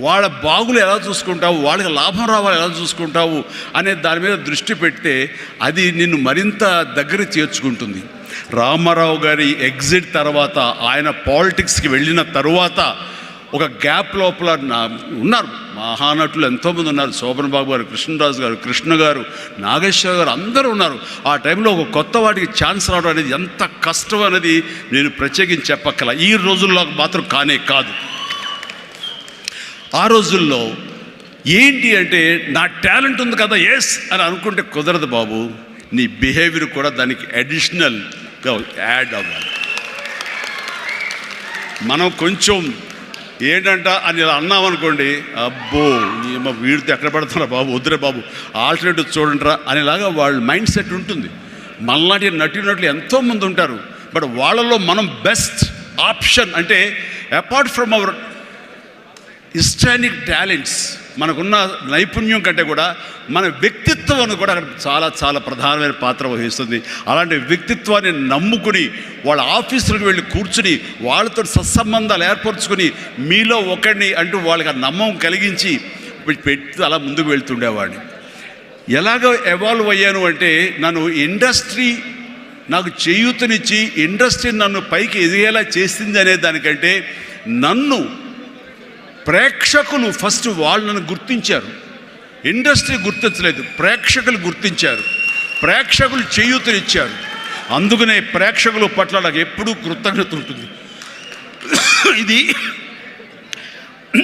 [SPEAKER 2] వాళ్ళ బాగులు ఎలా చూసుకుంటావు, వాళ్ళకి లాభం రావాలి ఎలా చూసుకుంటావు అనే దాని మీద దృష్టి పెడితే అది నిన్ను మరింత దగ్గర చేర్చుకుంటుంది. రామారావు గారి ఎగ్జిట్ తర్వాత, ఆయన పాలిటిక్స్కి వెళ్ళిన తరువాత ఒక గ్యాప్ లోపల ఉన్నారు మహానటులు ఎంతోమంది ఉన్నారు. శోభన్ బాబు గారు, కృష్ణరాజు గారు, కృష్ణ గారు, నాగేశ్వర గారు అందరూ ఉన్నారు. ఆ టైంలో ఒక కొత్త వాటికి ఛాన్స్ రావడం అనేది ఎంత కష్టం అనేది నేను ప్రత్యేకించి చెప్పక్కల. ఈ రోజుల్లో మాత్రం కానే కాదు. ఆ రోజుల్లో ఏంటి అంటే నా టాలెంట్ ఉంది కదా ఎస్ అని అనుకుంటే కుదరదు బాబు. నీ బిహేవియర్ కూడా దానికి అడిషనల్గా యాడ్ అవ్వాలి. మనం కొంచెం ఏంటంట అని ఇలా అన్నామనుకోండి, అబ్బో వీడితో ఎక్కడ పడుతున్నా బాబు, వద్దురే బాబు, ఆల్టర్నేటివ్ చూడండిరా అనేలాగా వాళ్ళ మైండ్ సెట్ ఉంటుంది. మనలాంటి నటులు ఎంతోమంది ఉంటారు. బట్ వాళ్ళలో మనం బెస్ట్ ఆప్షన్ అంటే అపార్ట్ ఫ్రమ్ అవర్ హిస్టానిక్ టాలెంట్స్, మనకున్న నైపుణ్యం కంటే కూడా మన వ్యక్తిత్వం కూడా అక్కడ చాలా చాలా ప్రధానమైన పాత్ర వహిస్తుంది. అలాంటి వ్యక్తిత్వాన్ని నమ్ముకుని వాళ్ళ ఆఫీసులకు వెళ్ళి కూర్చుని వాళ్ళతో సత్సంబంధాలు ఏర్పరచుకుని మీలో ఒకడిని అంటూ వాళ్ళకి ఆ నమ్మకం కలిగించి పెట్టి అలా ముందుకు వెళ్తుండేవాడిని. ఎలాగ ఎవాల్వ్ అయ్యాను అంటే నన్ను ఇండస్ట్రీ నాకు చేయూతనిచ్చి ఇండస్ట్రీ నన్ను పైకి ఎదిగేలా చేసింది అనే దానికంటే నన్ను ప్రేక్షకులు ఫస్ట్ వాళ్ళు నన్ను గుర్తించారు. ఇండస్ట్రీ గుర్తించలేదు, ప్రేక్షకులు గుర్తించారు, ప్రేక్షకులు చేయూతనిచ్చారు. అందుకనే ప్రేక్షకుల పట్ల నాకు ఎప్పుడూ కృతజ్ఞత ఉంటుంది. ఇది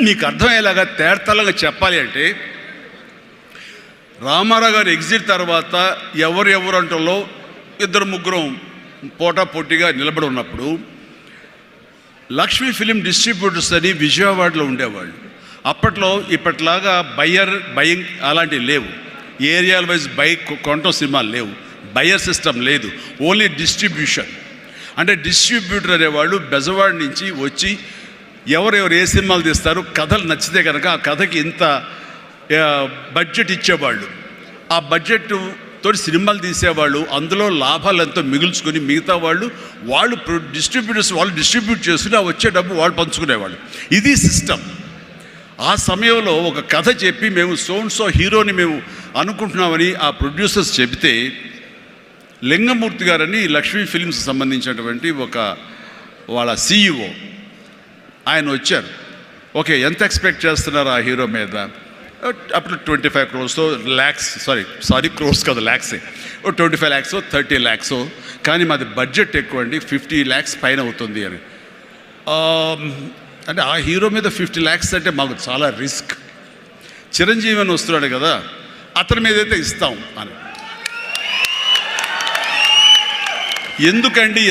[SPEAKER 2] మీకు అర్థమయ్యేలాగా తేటతెల్లగా చెప్పాలి అంటే రామారావు గారు ఎగ్జిట్ తర్వాత ఎవరు అంటలో ఇద్దరు ముగ్గురం పోటాపోటీగా నిలబడి ఉన్నప్పుడు లక్ష్మీ ఫిలిం డిస్ట్రిబ్యూటర్స్ అని విజయవాడలో ఉండేవాళ్ళు. అప్పట్లో ఇప్పట్లాగా బయింగ్ అలాంటివి లేవు. ఏరియాల వైజ్ కొనటం సినిమాలు లేవు, బయర్ సిస్టమ్ లేదు, ఓన్లీ డిస్ట్రిబ్యూషన్. అంటే డిస్ట్రిబ్యూటర్ అనేవాళ్ళు బెజవాడ నుంచి వచ్చి ఎవరెవరు ఏ సినిమాలు తీస్తారు, కథలు నచ్చితే కనుక ఆ కథకి ఇంత బడ్జెట్ ఇచ్చేవాళ్ళు. ఆ బడ్జెట్ తోటి సినిమాలు తీసేవాళ్ళు, అందులో లాభాలు ఎంతో మిగుల్చుకొని మిగతా వాళ్ళు డిస్ట్రిబ్యూటర్స్ వాళ్ళు డిస్ట్రిబ్యూట్ చేసుకుని ఆ వచ్చే డబ్బు వాళ్ళు పంచుకునేవాళ్ళు. ఇది సిస్టమ్. ఆ సమయంలో ఒక కథ చెప్పి మేము సో హీరోని మేము అనుకుంటున్నామని ఆ ప్రొడ్యూసర్స్ చెబితే లింగమూర్తి గారని లక్ష్మీ ఫిలిమ్స్ సంబంధించినటువంటి ఒక వాళ్ళ CEO ఆయన వచ్చారు. ఓకే, ఎంత ఎక్స్పెక్ట్ చేస్తున్నారు ఆ హీరో మీద? అప్పుడు 25 crores ల్యాక్స్, సారీ క్రోర్స్ కాదు, ల్యాక్సే. 25 lakhs 30 lakhs, కానీ మాది బడ్జెట్ ఎక్కువ అండి, 50 lakhs పైన అవుతుంది అని. అంటే ఆ హీరో మీద 50 lakhs అంటే మాకు చాలా రిస్క్. చిరంజీవి అని వస్తున్నాడు కదా, అతని మీద అయితే ఇస్తాం అని.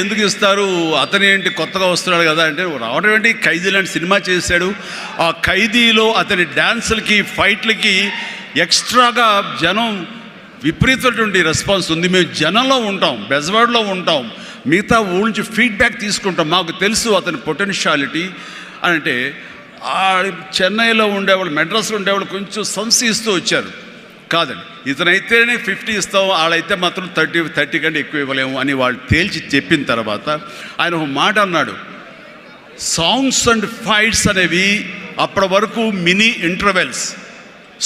[SPEAKER 2] ఎందుకు ఇస్తారు, అతను ఏంటి కొత్తగా వస్తున్నాడు కదా అంటే, రావడం ఏంటి, ఖైదీ లాంటి సినిమా చేశాడు. ఆ ఖైదీలో అతని డ్యాన్సులకి ఫైట్లకి ఎక్స్ట్రాగా జనం విపరీతమైనటువంటి రెస్పాన్స్ ఉంది. మేము జనంలో ఉంటాం, బెజవాడలో ఉంటాం, మిగతా ఊళ్ళ నుంచి ఫీడ్బ్యాక్ తీసుకుంటాం, మాకు తెలుసు అతని పొటెన్షియాలిటీ అని. అంటే చెన్నైలో ఉండేవాళ్ళు, మెడ్రాస్లో ఉండేవాళ్ళు కొంచెం సంశయిస్తూ వచ్చారు. కాదండి, ఇతనైతేనే 50 ఇస్తాం, వాళ్ళైతే మాత్రం 30 కంటే ఎక్కువ ఇవ్వలేము అని వాళ్ళు తేల్చి చెప్పిన తర్వాత ఆయన ఒక మాట అన్నాడు, సాంగ్స్ అండ్ ఫైట్స్ అనేవి అప్పటి వరకు మినీ ఇంటర్వెల్స్,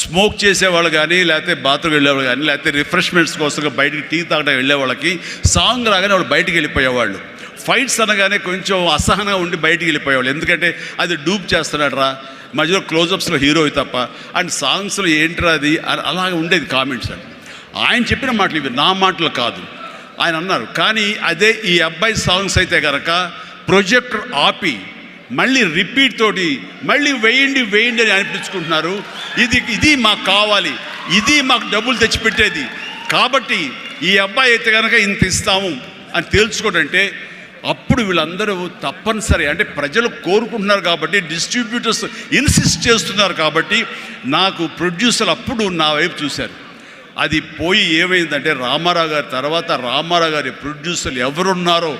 [SPEAKER 2] స్మోక్ చేసేవాళ్ళు కానీ, లేకపోతే బాత్రూమ్ వెళ్ళేవాళ్ళు కానీ, లేకపోతే రిఫ్రెష్మెంట్స్ కోసం బయటికి టీ తాగడం వెళ్ళే వాళ్ళకి సాంగ్ రాగానే వాళ్ళు బయటికి వెళ్ళిపోయేవాళ్ళు. ఫైట్స్ అనగానే కొంచెం అసహనంగా ఉండి బయటికి వెళ్ళిపోయేవాళ్ళు. ఎందుకంటే అది డూప్ చేస్తున్నాడు రా, మధ్యలో క్లోజప్స్లో హీరో తప్ప, అండ్ సాంగ్స్లో ఏంట్రా అది, అలాగే ఉండేది కామెంట్స్ అని. ఆయన చెప్పిన మాటలు ఇవి, నా మాటలు కాదు. ఆయన అన్నారు, కానీ అదే ఈ అబ్బాయి సాంగ్స్ అయితే కనుక ప్రొజెక్టర్ ఆపి మళ్ళీ రిపీట్ తోటి మళ్ళీ వేయండి అని అనిపించుకుంటున్నారు. ఇది మాకు కావాలి, ఇది మాకు డబ్బులు తెచ్చిపెట్టేది, కాబట్టి ఈ అబ్బాయి అయితే కనుక ఇంత ఇస్తాము అని తేల్చుకోడంటే అప్పుడు వీళ్ళందరూ తప్పనిసరి, అంటే ప్రజలు కోరుకుంటున్నారు కాబట్టి, డిస్ట్రిబ్యూటర్స్ ఇన్సిస్ట్ చేస్తున్నారు కాబట్టి నాకు ప్రొడ్యూసర్లు అప్పుడు నా వైపు చూశారు. అది పోయి ఏమైందంటే రామారావు గారి తర్వాత రామారావు గారి ప్రొడ్యూసర్లు ఎవరున్నారో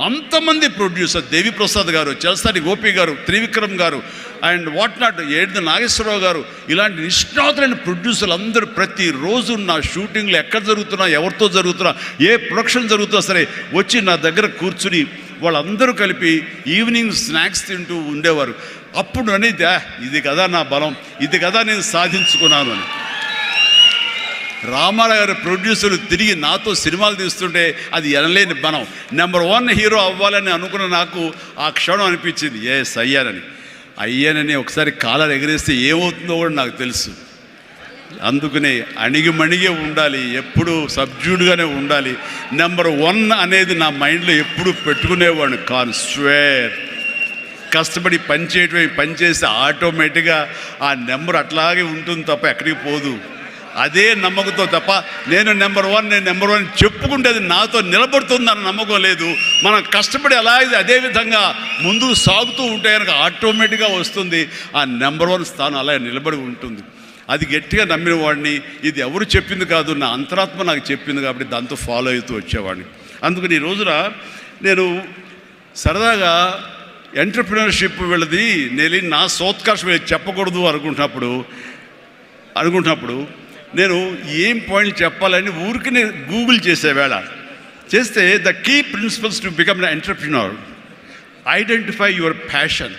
[SPEAKER 2] అంతమంది ప్రొడ్యూసర్, దేవిప్రసాద్ గారు, చలసాని గోపి గారు, త్రివిక్రమ్ గారు అండ్ వాట్ నాట్, ఏడు నాగేశ్వరరావు గారు, ఇలాంటి నిష్ణాతులైన ప్రొడ్యూసర్లు అందరూ ప్రతిరోజు నా షూటింగ్లు ఎక్కడ జరుగుతున్నా, ఎవరితో జరుగుతున్నా, ఏ ప్రొడక్షన్ జరుగుతున్నా సరే వచ్చి నా దగ్గర కూర్చుని వాళ్ళందరూ కలిపి ఈవినింగ్ స్నాక్స్ తింటూ ఉండేవారు. అప్పుడు అనేది ఇది కదా నా బలం, ఇది కదా నేను సాధించుకున్నాను అని. రామారావు గారి ప్రొడ్యూసర్లు తిరిగి నాతో సినిమాలు తీస్తుంటే అది ఎనలేని బలం. నెంబర్ 1 హీరో అవ్వాలని అనుకున్న నాకు ఆ క్షణం అనిపించింది, ఎస్ అయ్యానని. అయ్యానని ఒకసారి కాలర్ ఎగరేస్తే ఏమవుతుందో కూడా నాకు తెలుసు. అందుకనే అణిగిమణిగే ఉండాలి, ఎప్పుడు సబ్జ్యూడ్గానే ఉండాలి. నెంబర్ 1 అనేది నా మైండ్లో ఎప్పుడు పెట్టుకునేవాడిని కాను. స్వేర్ కష్టపడి పని చేస్తే ఆటోమేటిక్గా ఆ నెంబర్ అట్లాగే ఉంటుంది తప్ప ఎక్కడికి పోదు. అదే నమ్మకంతో తప్ప నేను నెంబర్ 1 చెప్పుకుంటే అది నాతో నిలబడుతుందన్న నమ్మకం లేదు. మనం కష్టపడి అలాగే అదే విధంగా ముందుకు సాగుతూ ఉంటే కనుక ఆటోమేటిక్గా వస్తుంది. ఆ నెంబర్ 1 స్థానం అలాగే నిలబడి ఉంటుంది. అది గట్టిగా నమ్మిన వాడిని. ఇది ఎవరు చెప్పింది కాదు, నా అంతరాత్మ నాకు చెప్పింది కాబట్టి దాంతో ఫాలో అవుతూ వచ్చేవాడిని. అందుకని ఈ రోజున నేను సరదాగా ఎంటర్ప్రినర్షిప్ వెళ్ళది నేను నా సోత్కర్షం చెప్పకూడదు అనుకుంటున్నప్పుడు నేను ఏం పాయింట్ చెప్పాలని ఊరికి నేను గూగుల్ చేసేవేళ చేస్తే the key principles to become an entrepreneur, identify your passion.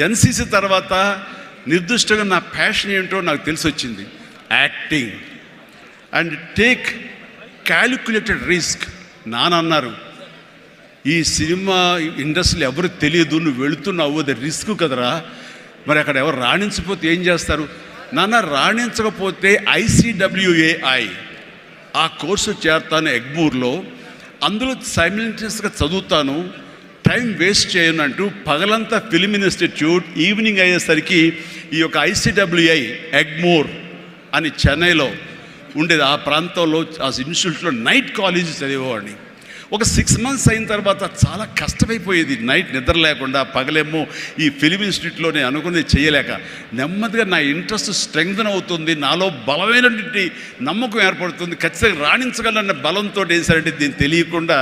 [SPEAKER 2] NCC తర్వాత నిర్దిష్టంగా నా ప్యాషన్ ఏంటో నాకు తెలిసి వచ్చింది. Acting and take calculated risk. నానన్నారు, ఈ సినిమా ఇండస్ట్రీలో ఎవరు తెలియదు, నువ్వు వెళుతున్నావు, అది రిస్క్ కదరా, మరి అక్కడ ఎవరు రాణించకపోతే ఏం చేస్తారు? నాన్న రాణించకపోతే ICWAI ఆ కోర్సు చేరతాను ఎగ్మూర్లో, అందులో సైమిల్టేనియస్గా చదువుతాను, టైం వేస్ట్ చేయను అంటూ పగలంతా ఫిల్మ్ ఇన్స్టిట్యూట్, ఈవినింగ్ అయ్యేసరికి ఈ యొక్క ICWI ఎగ్మూర్ అని చెన్నైలో ఉండేది. ఆ ప్రాంతంలో ఆ ఇన్స్టిట్యూట్లో నైట్ కాలేజీ చదివేవాడిని. ఒక 6 months అయిన తర్వాత చాలా కష్టమైపోయేది. నైట్ నిద్ర లేకుండా, పగలేమో ఈ ఫిల్మ్ ఇన్స్టిట్యూట్లో నేను అనుకున్నది చేయలేక నెమ్మదిగా నా ఇంట్రెస్ట్ స్ట్రెంగ్తన్ అవుతుంది, నాలో బలమైనటువంటి నమ్మకం ఏర్పడుతుంది, ఖచ్చితంగా రాణించగలన్న బలంతో వేసారంటే దీన్ని తెలియకుండా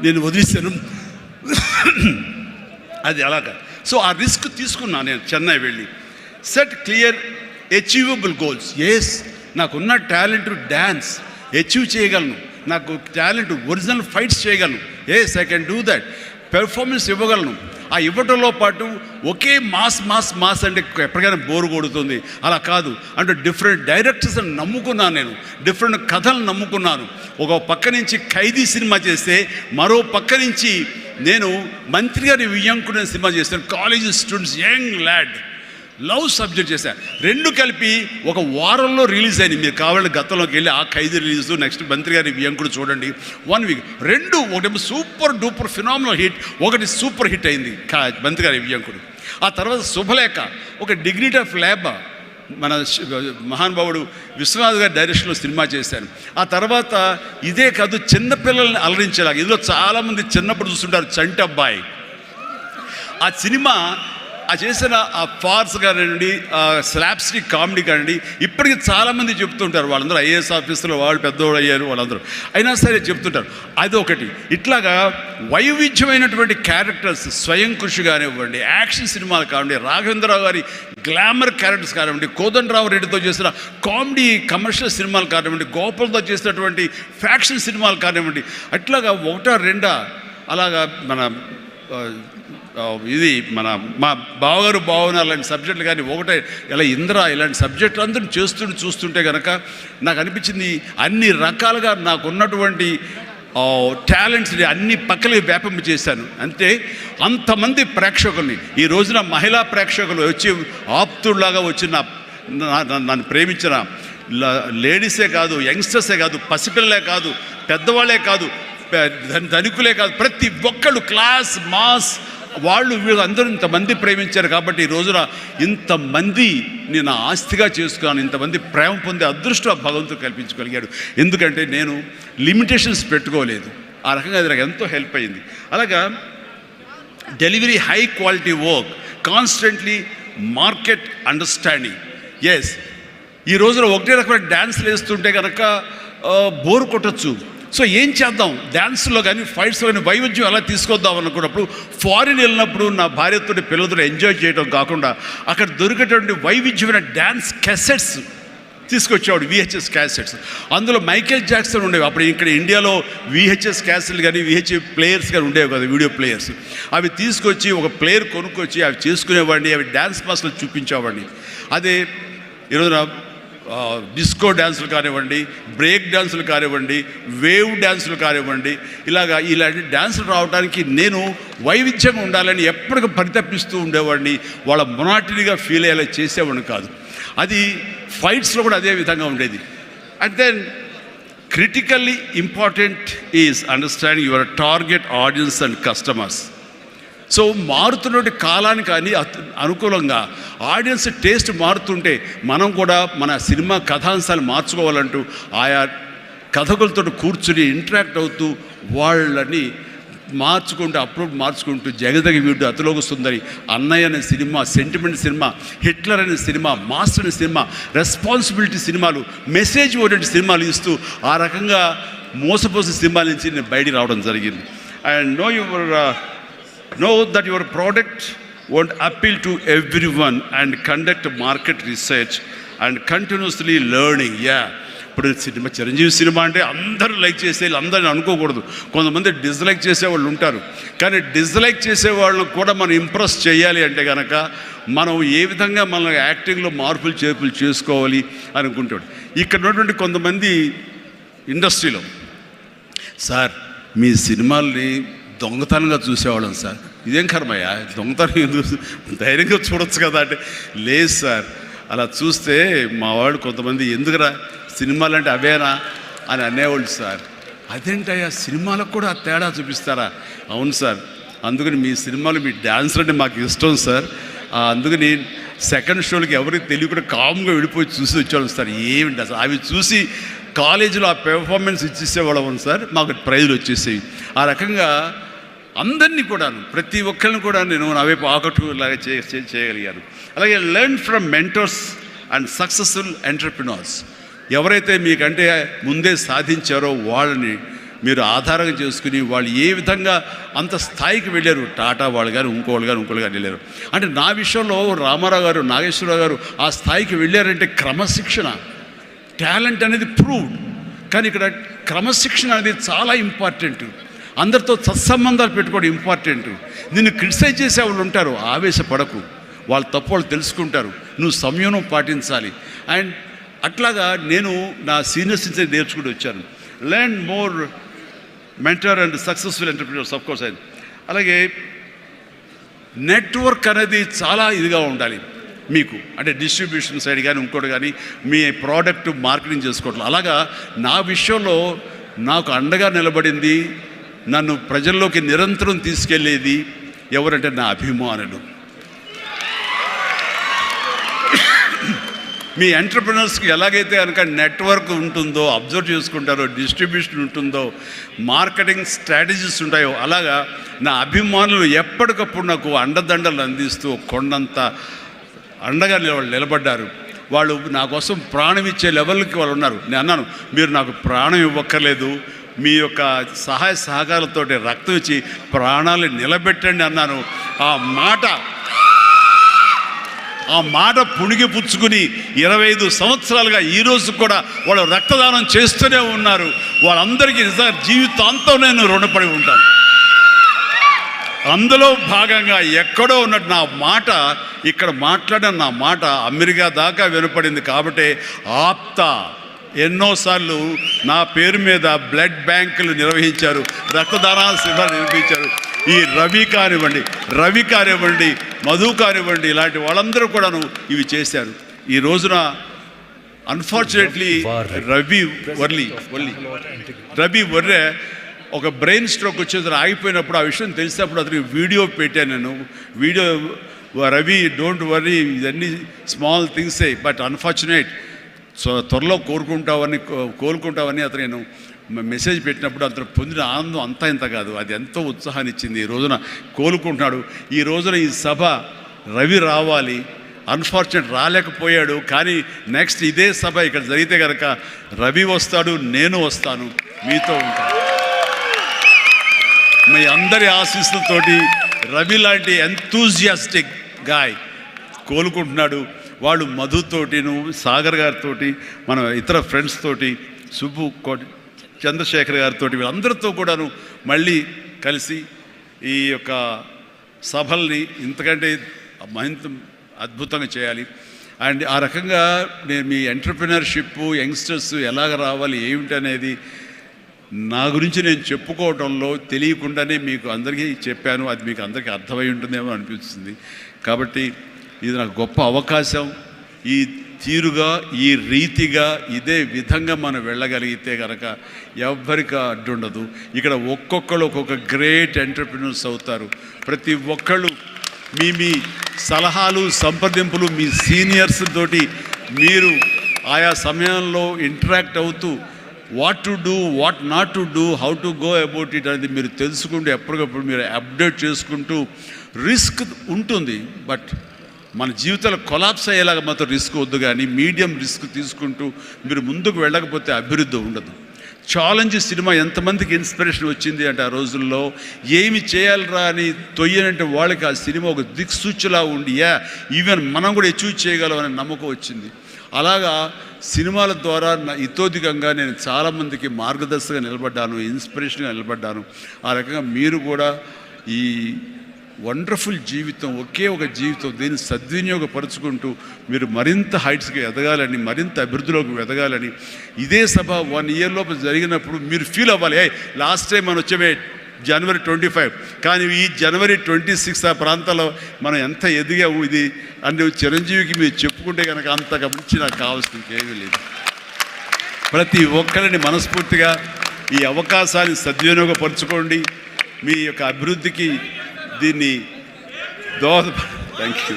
[SPEAKER 2] నేను వదిలేశాను. అది అలాగా. సో ఆ రిస్క్ తీసుకున్నాను నేను చెన్నై వెళ్ళి. Set clear achievable goals. Yes, నాకున్న టాలెంట్ డ్యాన్స్ అచీవ్ చేయగలను, నాకు టాలెంట్ ఒరిజినల్ ఫైట్స్ చేయగలను. Yes, I can do that. Performance ఇవ్వగలను. ఆ ఇవ్వటంలో పాటు ఒకే మాస్ అంటే ఎప్పటికైనా బోరు కొడుతుంది. అలా కాదు, అంటే డిఫరెంట్ డైరెక్టర్స్ని నమ్ముకున్నాను నేను, డిఫరెంట్ కథలు నమ్ముకున్నాను. ఒక పక్క నుంచి ఖైదీ సినిమా చేస్తే, మరో పక్క నుంచి నేను మంత్రి గారి వియ్యంకుడు సినిమా చేశాను. College students, young lad, love subject చేశాను. 2 కలిపి ఒక వారంలో రిలీజ్ అయింది. మీరు కావాలంటే గతంలోకి వెళ్ళి ఆ ఖైదీ రిలీజు, నెక్స్ట్ మంత్రి గారి వియ్యంకుడు చూడండి. 1 week. 2 ఒకటి సూపర్ డూపర్ ఫినామినల్ హిట్, ఒకటి సూపర్ హిట్ అయింది మంత్రి గారి వియ్యంకుడు. ఆ తర్వాత శుభలేఖ, ఒక డిగ్నిటీ ఆఫ్ లేబర్, మన మహానుభావుడు విశ్వనాథ్ గారి డైరెక్షన్లో సినిమా చేశాను. ఆ తర్వాత ఇదే కాదు, చిన్నపిల్లల్ని అలరించేలాగా, ఇందులో చాలామంది చిన్నప్పుడు చూస్తుంటారు, చంటి అబ్బాయి. ఆ సినిమా ఆ చేసిన ఆ ఫార్స్ కానివ్వండి, స్లాప్స్టిక్ కామెడీ కానివ్వండి, ఇప్పటికీ చాలామంది చెప్తుంటారు. వాళ్ళందరూ IAS ఆఫీసర్లు, వాళ్ళు పెద్దవాళ్ళు అయ్యారు, వాళ్ళందరూ అయినా సరే చెప్తుంటారు. అదొకటి. ఇట్లాగా వైవిధ్యమైనటువంటి క్యారెక్టర్స్, స్వయం కృషి కానివ్వండి, యాక్షన్ సినిమాలు కానివ్వండి, రాఘవేంద్రరావు గారి గ్లామర్ క్యారెక్టర్స్ కానివ్వండి, కోదండరావు రెడ్డితో చేసిన కామెడీ కమర్షియల్ సినిమాలు కానివ్వండి, గోపాల్తో చేసినటువంటి ఫ్యాక్షన్ సినిమాలు కానివ్వండి, అట్లాగా 1-2 అలాగా మన ఇది మా బావగారు బావన లాంటి సబ్జెక్టులు కానీ, ఒకటే ఇలా ఇంద్ర ఇలాంటి సబ్జెక్టులు అందరూ చూస్తుంటే కనుక నాకు అనిపించింది, అన్ని రకాలుగా నాకున్నటువంటి టాలెంట్స్ని అన్ని పక్కలకి వ్యాపింప చేశాను. అంటే అంతమంది ప్రేక్షకుల్ని ఈ రోజున మహిళా ప్రేక్షకులు వచ్చి ఆప్తుల్లాగా వచ్చి నన్ను ప్రేమించిన లేడీసే కాదు, యంగ్స్టర్సే కాదు, పసిపిల్లలే కాదు, పెద్దవాళ్ళే కాదు, ధనికులే కాదు, ప్రతి ఒక్కళ్ళు క్లాస్ మాస్ వాళ్ళు వీళ్ళు అందరూ ఇంతమంది ప్రేమించారు. కాబట్టి ఈ రోజున ఇంతమంది నేను ఆస్తిగా చేసుకున్నాను, ఇంతమంది ప్రేమ పొందే అదృష్టం భగవంతుడు కల్పించగలిగాడు. ఎందుకంటే నేను లిమిటేషన్స్ పెట్టుకోలేదు. ఆ రకంగా అది నాకు ఎంతో హెల్ప్ అయింది. అలాగా delivery, high quality work, constantly market understanding. Yes, ఈ రోజున ఒకటే రకమైన డ్యాన్స్లు వేస్తుంటే కనుక బోర్ కొట్టచ్చు. సో ఏం చేద్దాం, డ్యాన్స్లో కానీ ఫైట్స్లో కానీ వైవిధ్యం ఎలా తీసుకొద్దాం అనుకున్నప్పుడు, ఫారిన్ వెళ్ళినప్పుడు నా భార్యతో పిల్లలతో ఎంజాయ్ చేయడం కాకుండా అక్కడ దొరికేటువంటి వైవిధ్యమైన డ్యాన్స్ క్యాసెట్స్ తీసుకొచ్చేవాడు, VHS క్యాసెట్స్. అందులో మైకేల్ జాక్సన్ ఉండేవి. అప్పుడు ఇక్కడ ఇండియాలో VHS క్యాసెట్లు కానీ VHS ప్లేయర్స్ కానీ ఉండేవి కదా, వీడియో ప్లేయర్స్. అవి తీసుకొచ్చి ఒక ప్లేయర్ కొనుక్కొచ్చి అవి చేసుకునేవాడిని, అవి డ్యాన్స్ మాస్టర్లు చూపించేవాడిని. అదే ఈరోజున డిస్కో డ్యాన్సులు కానివ్వండి, బ్రేక్ డ్యాన్సులు కానివ్వండి, వేవ్ డ్యాన్సులు కానివ్వండి, ఇలాంటి డ్యాన్సులు రావడానికి నేను వైవిధ్యంగా ఉండాలని ఎప్పటికీ పరితపిస్తూ ఉండేవాడిని. వాళ్ళ మొనాటినీగా ఫీల్ అయ్యేలా చేసేవాడిని కాదు. అది ఫైట్స్లో కూడా అదే విధంగా ఉండేది. And then critically important is understanding your target audience and customers. So మారుతున్నటువంటి కాలానికి అనుకూలంగా ఆడియన్స్ టేస్ట్ మారుతుంటే మనం కూడా మన సినిమా కథాంశాలు మార్చుకోవాలంటూ ఆయా కథకులతో కూర్చుని ఇంటరాక్ట్ అవుతూ వాళ్ళని మార్చుకుంటూ జగదగి వీడు అతిలోక సుందరి, అన్నయ్య అనే సినిమా, సెంటిమెంట్ సినిమా, హిట్లర్ అనే సినిమా, మాస్టర్ అనే సినిమా, రెస్పాన్సిబిలిటీ సినిమాలు, మెసేజ్ ఓరియంటెడ్ సినిమాలు ఇస్తూ ఆ రకంగా మోసపోసిన సినిమాల నుంచి నేను బయటికి రావడం జరిగింది. And know that your product won't appeal to everyone and conduct market research and continuously learning. ఇప్పుడు సినిమా చిరంజీవి సినిమా అంటే అందరూ లైక్ చేసేది అందరిని అనుకోకూడదు. కొంతమంది డిస్లైక్ చేసేవాళ్ళు ఉంటారు. కానీ డిస్లైక్ చేసేవాళ్ళని కూడా మనం ఇంప్రెస్ చేయాలి అంటే కనుక మనం ఏ విధంగా మన యాక్టింగ్లో మార్పులు చేర్పులు చేసుకోవాలి అనుకుంటాడు. ఇక్కడ ఉన్నటువంటి కొంతమంది ఇండస్ట్రీలో, సార్ మీ సినిమాల్ని దొంగతనంగా చూసేవాళ్ళం సార్, ఇదేం కర్మయ్యా దొంగతనం ఎందుకు, ధైర్యంగా చూడొచ్చు కదా అంటే, లేదు సార్ అలా చూస్తే మా వాడు కొంతమంది ఎందుకురా సినిమాలు అంటే అవేనా అని అనేవాళ్ళు సార్. అదేంటయ్యా సినిమాలకు కూడా తేడా చూపిస్తారా? అవును సార్, అందుకని మీ సినిమాలు మీ డ్యాన్సులు అంటే మాకు ఇష్టం సార్, అందుకని సెకండ్ షోలకి ఎవరికి తెలియకుండా కామ్గా విడిపోయి చూసి వచ్చేవాళ్ళం సార్. ఏమిటి అసలు అవి చూసి కాలేజీలో ఆ పెర్ఫార్మెన్స్ ఇచ్చేసేవాళ్ళం సార్, మాకు ప్రైజులు వచ్చేసేవి. ఆ రకంగా అందరినీ కూడాను, ప్రతి ఒక్కరిని కూడా నేను నా వైపు ఆకట్టులాగా చేయగలిగాను. అలాగే learn from mentors and successful entrepreneurs. ఎవరైతే మీకంటే ముందే సాధించారో వాళ్ళని మీరు ఆధారంగా చేసుకుని వాళ్ళు ఏ విధంగా అంత స్థాయికి వెళ్ళారు, టాటా వాళ్ళు కానీ ఇంకోళ్ళు కానీ వెళ్ళారు. అంటే నా విషయంలో రామారావు గారు, నాగేశ్వరరావు గారు ఆ స్థాయికి వెళ్ళారంటే క్రమశిక్షణ, టాలెంట్ అనేది ప్రూవ్డ్. కానీ ఇక్కడ క్రమశిక్షణ అనేది చాలా ఇంపార్టెంట్. అందరితో సత్సంబంధాలు పెట్టుకోవడం ఇంపార్టెంట్. నిన్ను క్రిటిసైజ్ చేసే వాళ్ళు ఉంటారు, ఆవేశపడకు, వాళ్ళ తప్పు వాళ్ళు తెలుసుకుంటారు, నువ్వు సంయమనం పాటించాలి. అండ్ అట్లాగా నేను నా సీనియర్స్ నుంచి నేర్చుకుంటూ వచ్చాను. Learn more mentor and successful entrepreneurs of course. అలాగే నెట్వర్క్ అనేది చాలా ఇదిగా ఉండాలి మీకు, అంటే డిస్ట్రిబ్యూషన్ సైడ్ కానీ ఇంకోటి కానీ మీ ప్రోడక్ట్ మార్కెటింగ్ చేసుకోవట్లేదు. అలాగా నా విషయంలో నాకు అండగా నిలబడింది, నన్ను ప్రజల్లోకి నిరంతరం తీసుకెళ్ళేది ఎవరంటే నా అభిమానులు. మీ ఎంటర్ప్రినర్స్కి ఎలాగైతే కనుక నెట్వర్క్ ఉంటుందో, అబ్జర్వ్ చేసుకుంటారో, డిస్ట్రిబ్యూషన్ ఉంటుందో, మార్కెటింగ్ స్ట్రాటజీస్ ఉంటాయో, అలాగా నా అభిమానులు ఎప్పటికప్పుడు నాకు అండదండలు అందిస్తూ కొండంత అండగా నిలబడ్డారు. వాళ్ళు నా కోసం ప్రాణం ఇచ్చే లెవెల్కి వాళ్ళు ఉన్నారు. నేను అన్నాను, మీరు నాకు ప్రాణం ఇవ్వక్కర్లేదు, మీ యొక్క సహాయ సహకారాలతో రక్తం ఇచ్చి ప్రాణాలు నిలబెట్టండి అన్నాను. ఆ మాట పుణిగి పుచ్చుకుని 25 సంవత్సరాలుగా ఈరోజు కూడా వాళ్ళు రక్తదానం చేస్తూనే ఉన్నారు. వాళ్ళందరికీ నిజంగా జీవితాంతం నేను రుణపడి ఉంటాను. అందులో భాగంగా ఎక్కడో ఉన్నట్టు నా మాట, ఇక్కడ మాట్లాడిన నా మాట అమెరికా దాకా వినపడింది. కాబట్టి ఎన్నోసార్లు నా పేరు మీద బ్లడ్ బ్యాంకులు నిర్వహించారు, రక్తదానాల శిబిరాలు నిర్వహించారు. ఈ రవి కానివ్వండి, మధు కానివ్వండి, ఇలాంటి వాళ్ళందరూ కూడాను ఇవి చేశారు. ఈ రోజున అన్ఫార్చునేట్లీ రవి వర్రే ఒక బ్రెయిన్ స్ట్రోక్ వచ్చేది ఆగిపోయినప్పుడు, ఆ విషయం తెలిసినప్పుడు అతనికి వీడియో పెట్టాను నేను. రవి డోంట్ వర్రీ, ఇవన్నీ స్మాల్ థింగ్సే, బట్ అన్ఫార్చునేట్, సో త్వరలో కోలుకుంటావని అతను నేను మెసేజ్ పెట్టినప్పుడు అతను పొందిన ఆనందం అంతా ఇంత కాదు, అది ఎంతో ఉత్సాహాన్ని ఇచ్చింది. ఈ రోజున కోలుకుంటున్నాడు. ఈ రోజున ఈ సభ రవి రావాలి, అన్ఫార్చునేట్ రాలేకపోయాడు. కానీ నెక్స్ట్ ఇదే సభ ఇక్కడ జరిగితే కనుక రవి వస్తాడు, నేను వస్తాను, మీతో ఉంటాను. మీ అందరి ఆశీస్సులతోటి రవి లాంటి ఎంతూజియాస్టిక్ గాయ్ కోలుకుంటున్నాడు. వాళ్ళు మధుతోటి, సాగర్ గారితో, మన ఇతర ఫ్రెండ్స్ తోటి, సుబ్బు చంద్రశేఖర్ గారితో, వీళ్ళందరితో కూడాను మళ్ళీ కలిసి ఈ యొక్క సభల్ని ఇంతకంటే మరింత అద్భుతంగా చేయాలి. అండ్ ఆ రకంగా నేను మీ ఎంటర్ప్రినర్షిప్ యంగ్స్టర్స్ ఎలాగ రావాలి ఏమిటి అనేది నా గురించి నేను చెప్పుకోవడంలో తెలియకుండానే మీకు అందరికీ చెప్పాను. అది మీకు అందరికీ అర్థమై ఉంటుందేమో అనిపిస్తుంది. కాబట్టి ఇది నాకు గొప్ప అవకాశం. ఈ తీరుగా ఈ రీతిగా ఇదే విధంగా మనం వెళ్ళగలిగితే కనుక ఎవ్వరికి అడ్డుండదు. ఇక్కడ ఒక్కొక్కరు ఒక్కొక్క గ్రేట్ ఎంటర్ప్రినర్స్ అవుతారు. ప్రతి ఒక్కళ్ళు మీ సలహాలు సంప్రదింపులు మీ సీనియర్స్ తోటి మీరు ఆయా సమయంలో ఇంటరాక్ట్ అవుతూ what to do what not to do how to go about it అనేది మీరు తెలుసుకుంటూ ఎప్పటికప్పుడు మీరు అప్డేట్ చేసుకుంటూ రిస్క్ ఉంటుంది. బట్ మన జీవితాలు కొలాప్స్ అయ్యేలాగా మాత్రం రిస్క్ వద్దు. కానీ మీడియం రిస్క్ తీసుకుంటూ మీరు ముందుకు వెళ్ళకపోతే అభివృద్ధి ఉండదు. ఛాలెంజ్ సినిమా ఎంతమందికి ఇన్స్పిరేషన్ వచ్చింది అంటే ఆ రోజుల్లో ఏమి చేయాలరా అని తొయ్యనంటే వాళ్ళకి ఆ సినిమా ఒక దిక్సూచిలా ఉండి ఈవెన్ మనం కూడా అచీవ్ చేయగలం అనే నమ్మకం వచ్చింది. అలాగా సినిమాల ద్వారా ఇతోధికంగా నేను చాలామందికి మార్గదర్శకంగా నిలబడ్డాను, ఇన్స్పిరేషన్గా నిలబడ్డాను. ఆ రకంగా మీరు కూడా ఈ వండర్ఫుల్ జీవితం, ఒకే ఒక జీవితం, దీన్ని సద్వినియోగపరుచుకుంటూ మీరు మరింత హైట్స్కి ఎదగాలని, మరింత అభివృద్ధిలోకి ఎదగాలని, ఇదే సభ 1 year లోపు జరిగినప్పుడు మీరు ఫీల్ అవ్వాలి. లాస్ట్ టైం మనం వచ్చే January 25, కానీ ఈ January 26 ఆ ప్రాంతాల్లో మనం ఎంత ఎదిగాము ఇది అంటే చిరంజీవికి మీరు చెప్పుకుంటే కనుక అంతకు మించి నాకు కావాల్సింది ఏమీ లేదు. ప్రతి ఒక్కరిని మనస్ఫూర్తిగా ఈ అవకాశాన్ని సద్వినియోగపరచుకోండి. మీ యొక్క అభివృద్ధికి దీన్ని థ్యాంక్ యూ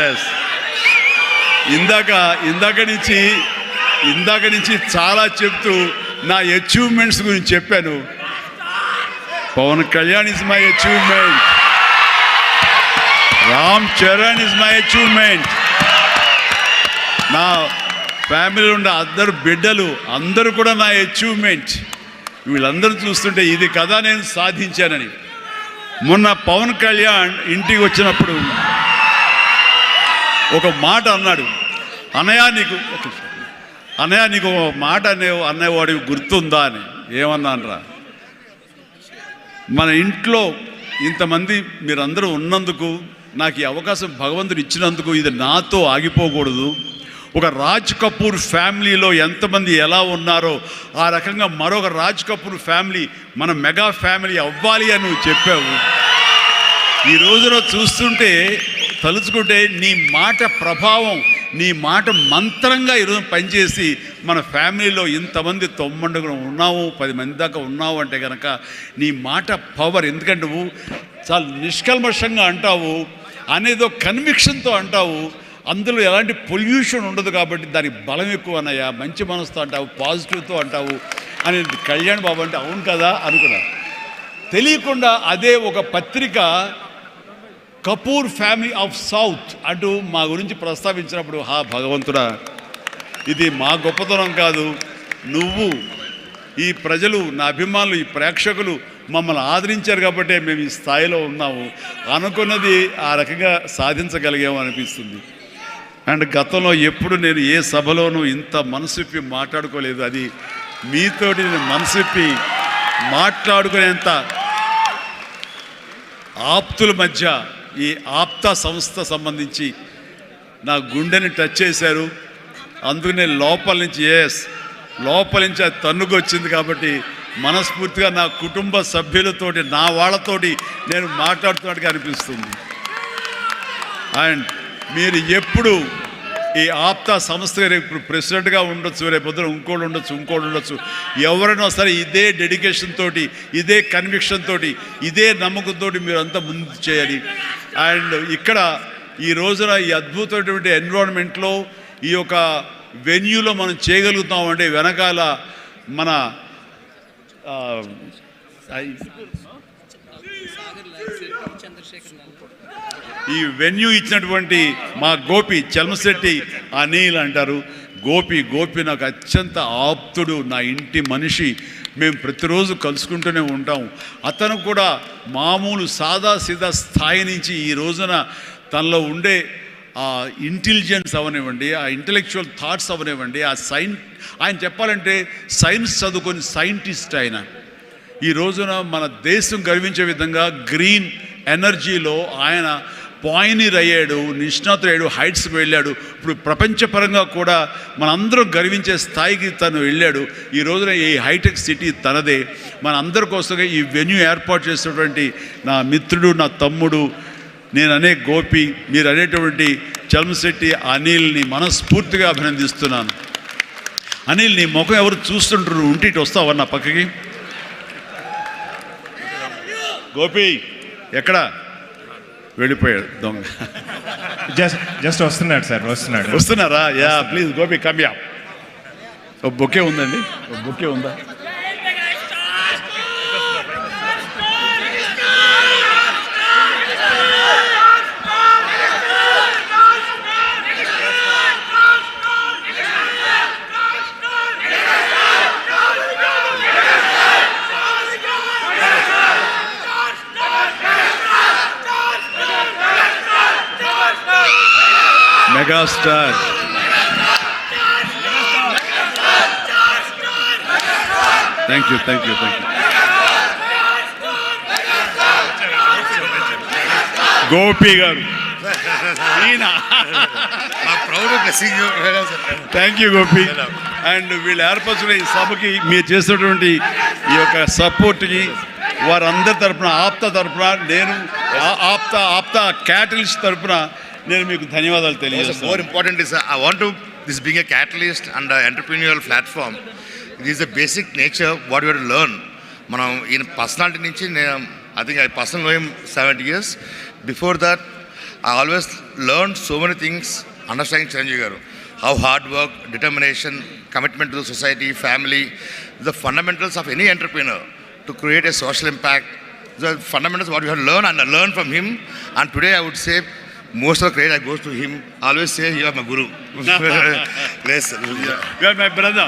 [SPEAKER 2] ఎస్ ఇందాక నుంచి చాలా చెప్తూ నా అచీవ్మెంట్స్ గురించి చెప్పాను. Pawan Kalyan is my achievement, Ram Charan is my achievement, నా ఫ్యామిలీలో ఉన్న అందరు బిడ్డలు అందరూ కూడా నా అచీవ్మెంట్. వీళ్ళందరూ చూస్తుంటే ఇది కదా నేను సాధించానని. మొన్న పవన్ కళ్యాణ్ ఇంటికి వచ్చినప్పుడు ఒక మాట అన్నాడు, అన్నయ్య నీకు ఒక మాట అన్నయ్యవాడికి గుర్తుందా అని. ఏమన్నానరా, మన ఇంట్లో ఇంతమంది మీరందరూ ఉన్నందుకు, నాకు ఈ అవకాశం భగవంతుడు ఇచ్చినందుకు ఇది నాతో ఆగిపోకూడదు. ఒక రాజ్ కపూర్ ఫ్యామిలీలో ఎంతమంది ఎలా ఉన్నారో ఆ రకంగా మరొక రాజ్ కపూర్ ఫ్యామిలీ మన మెగా ఫ్యామిలీ అవ్వాలి అని నువ్వు చెప్పావు. ఈ రోజున చూస్తుంటే తలుచుకుంటే నీ మాట ప్రభావం, నీ మాట మంత్రంగా ఈరోజు పనిచేసి మన ఫ్యామిలీలో ఇంతమంది 90 ఉన్నావు, 10 మంది దాకా ఉన్నావు అంటే కనుక నీ మాట పవర్. ఎందుకంటే నువ్వు చాలా నిష్కల్మషంగా అంటావు, అనేదో కన్విక్షన్తో అంటావు, అందులో ఎలాంటి పొల్యూషన్ ఉండదు కాబట్టి దానికి బలం ఎక్కువ అన్నయ్య. మంచి మనసుతో అంటావు, పాజిటివ్తో అంటావు అని కళ్యాణ్ బాబు అంటే అవును కదా అనుకున్నా. తెలియకుండా అదే ఒక పత్రిక కపూర్ ఫ్యామిలీ ఆఫ్ సౌత్ అంటూ మా గురించి ప్రస్తావించినప్పుడు భగవంతుడా, ఇది మా గొప్పతనం కాదు, నువ్వు ఈ ప్రజలు, నా అభిమానులు, ఈ ప్రేక్షకులు మమ్మల్ని ఆదరించారు కాబట్టి మేము ఈ స్థాయిలో ఉన్నాము అనుకున్నది ఆ రకంగా సాధించగలిగాము అనిపిస్తుంది. అండ్ గతంలో ఎప్పుడు నేను ఏ సభలోనూ ఇంత మనసిప్పి మాట్లాడుకోలేదు. అది మీతోటి నేను మనసిప్పి మాట్లాడుకునేంత ఆప్తుల మధ్య ఈ ఆప్తా సంస్థ సంబంధించి నా గుండెని టచ్ చేశారు. అందుకనే లోపల నుంచి అది తన్నుకొచ్చింది. కాబట్టి మనస్ఫూర్తిగా నా కుటుంబ సభ్యులతోటి, నా వాళ్ళతోటి నేను మాట్లాడుతున్నట్టుగా అనిపిస్తుంది. అండ్ మీరు ఎప్పుడు ఈ ఆప్తా సంస్థ ఇప్పుడు ప్రెసిడెంట్గా ఉండొచ్చు, రేపొద్దున ఇంకోటి ఉండొచ్చు, ఎవరైనా సరే ఇదే డెడికేషన్ తోటి, ఇదే కన్విక్షన్ తోటి, ఇదే నమ్మకంతో మీరంతా ముందు చేయాలి. అండ్ ఇక్కడ ఈ రోజున ఈ అద్భుతమైనటువంటి ఎన్విరాన్మెంట్లో ఈ యొక్క వెన్యూలో మనం చేయగలుగుతామంటే వెనకాల మన ఈ వెన్యూ ఇచ్చినటువంటి మా గోపి చలమశెట్టి అనిల్ అంటారు. గోపి నాకు అత్యంత ఆప్తుడు, నా ఇంటి మనిషి. మేము ప్రతిరోజు కలుసుకుంటూనే ఉంటాం. అతను కూడా మామూలు సాదాసీదా స్థాయి నుంచి ఈ రోజున తనలో ఉండే ఆ ఇంటెలిజెన్స్ అవనివ్వండి, ఆ ఇంటలెక్చువల్ థాట్స్ అవనివ్వండి, ఆయన చెప్పాలంటే సైన్స్ చదువుకొని సైంటిస్ట్ ఆయన. ఈ రోజున మన దేశం గర్వించే విధంగా గ్రీన్ ఎనర్జీలో ఆయన పాయినీర్ అయ్యాడు, నిష్ణాతుడయ్యాడు, హైట్స్కి వెళ్ళాడు. ఇప్పుడు ప్రపంచపరంగా కూడా మనందరం గర్వించే స్థాయికి తను వెళ్ళాడు. ఈ రోజున ఈ హైటెక్ సిటీ తనదే. మన అందరి కోసంగా ఈ వెన్యూ ఏర్పాటు చేసినటువంటి నా మిత్రుడు, నా తమ్ముడు, నేను అనే గోపి, మీరు అనేటువంటి చలమశెట్టి అనిల్ని మనస్ఫూర్తిగా అభినందిస్తున్నాను. అనిల్, నీ ముఖం ఎవరు చూస్తుంటారు, ఉంటే ఇటు వస్తావా నా పక్కకి? గోపి ఎక్కడ వెళ్ళిపోయాడు దొంగ?
[SPEAKER 3] జస్ట్ వస్తున్నాడు సార్,
[SPEAKER 2] వస్తున్నారా? Yeah please Gopi come yeah. ఒక బొకే ఉందండి, ఒక బొకే ఉందా? Megastar thank you. గోపి గారు, థ్యాంక్ యూ గోపి. అండ్ వీళ్ళు ఏర్పరచిన ఈ సభకి మీరు చేసినటువంటి ఈ యొక్క సపోర్ట్కి వారందరి తరపున, ఆప్తా తరపున, నేను ఆప్తా క్యాటలిస్ట్ తరపున నేను మీకు ధన్యవాదాలు తెలియజేస్తాను.
[SPEAKER 4] More important is I want to, this being a catalyst and an entrepreneurial platform, this is the basic nature what we have to learn. మనం ఈయన పర్సనాలిటీ నుంచి నేను I think I personally know him 70 years. Before that I always learned so many things understanding Chiranjeevi garu. How hard work, determination, commitment to the society, family, the fundamentals of any entrepreneur to create a social impact. The fundamentals what we have to learn and learn from him. And today I would say most of the credit goes to him. I always say you are my guru. Yes, sir.
[SPEAKER 2] You are my brother.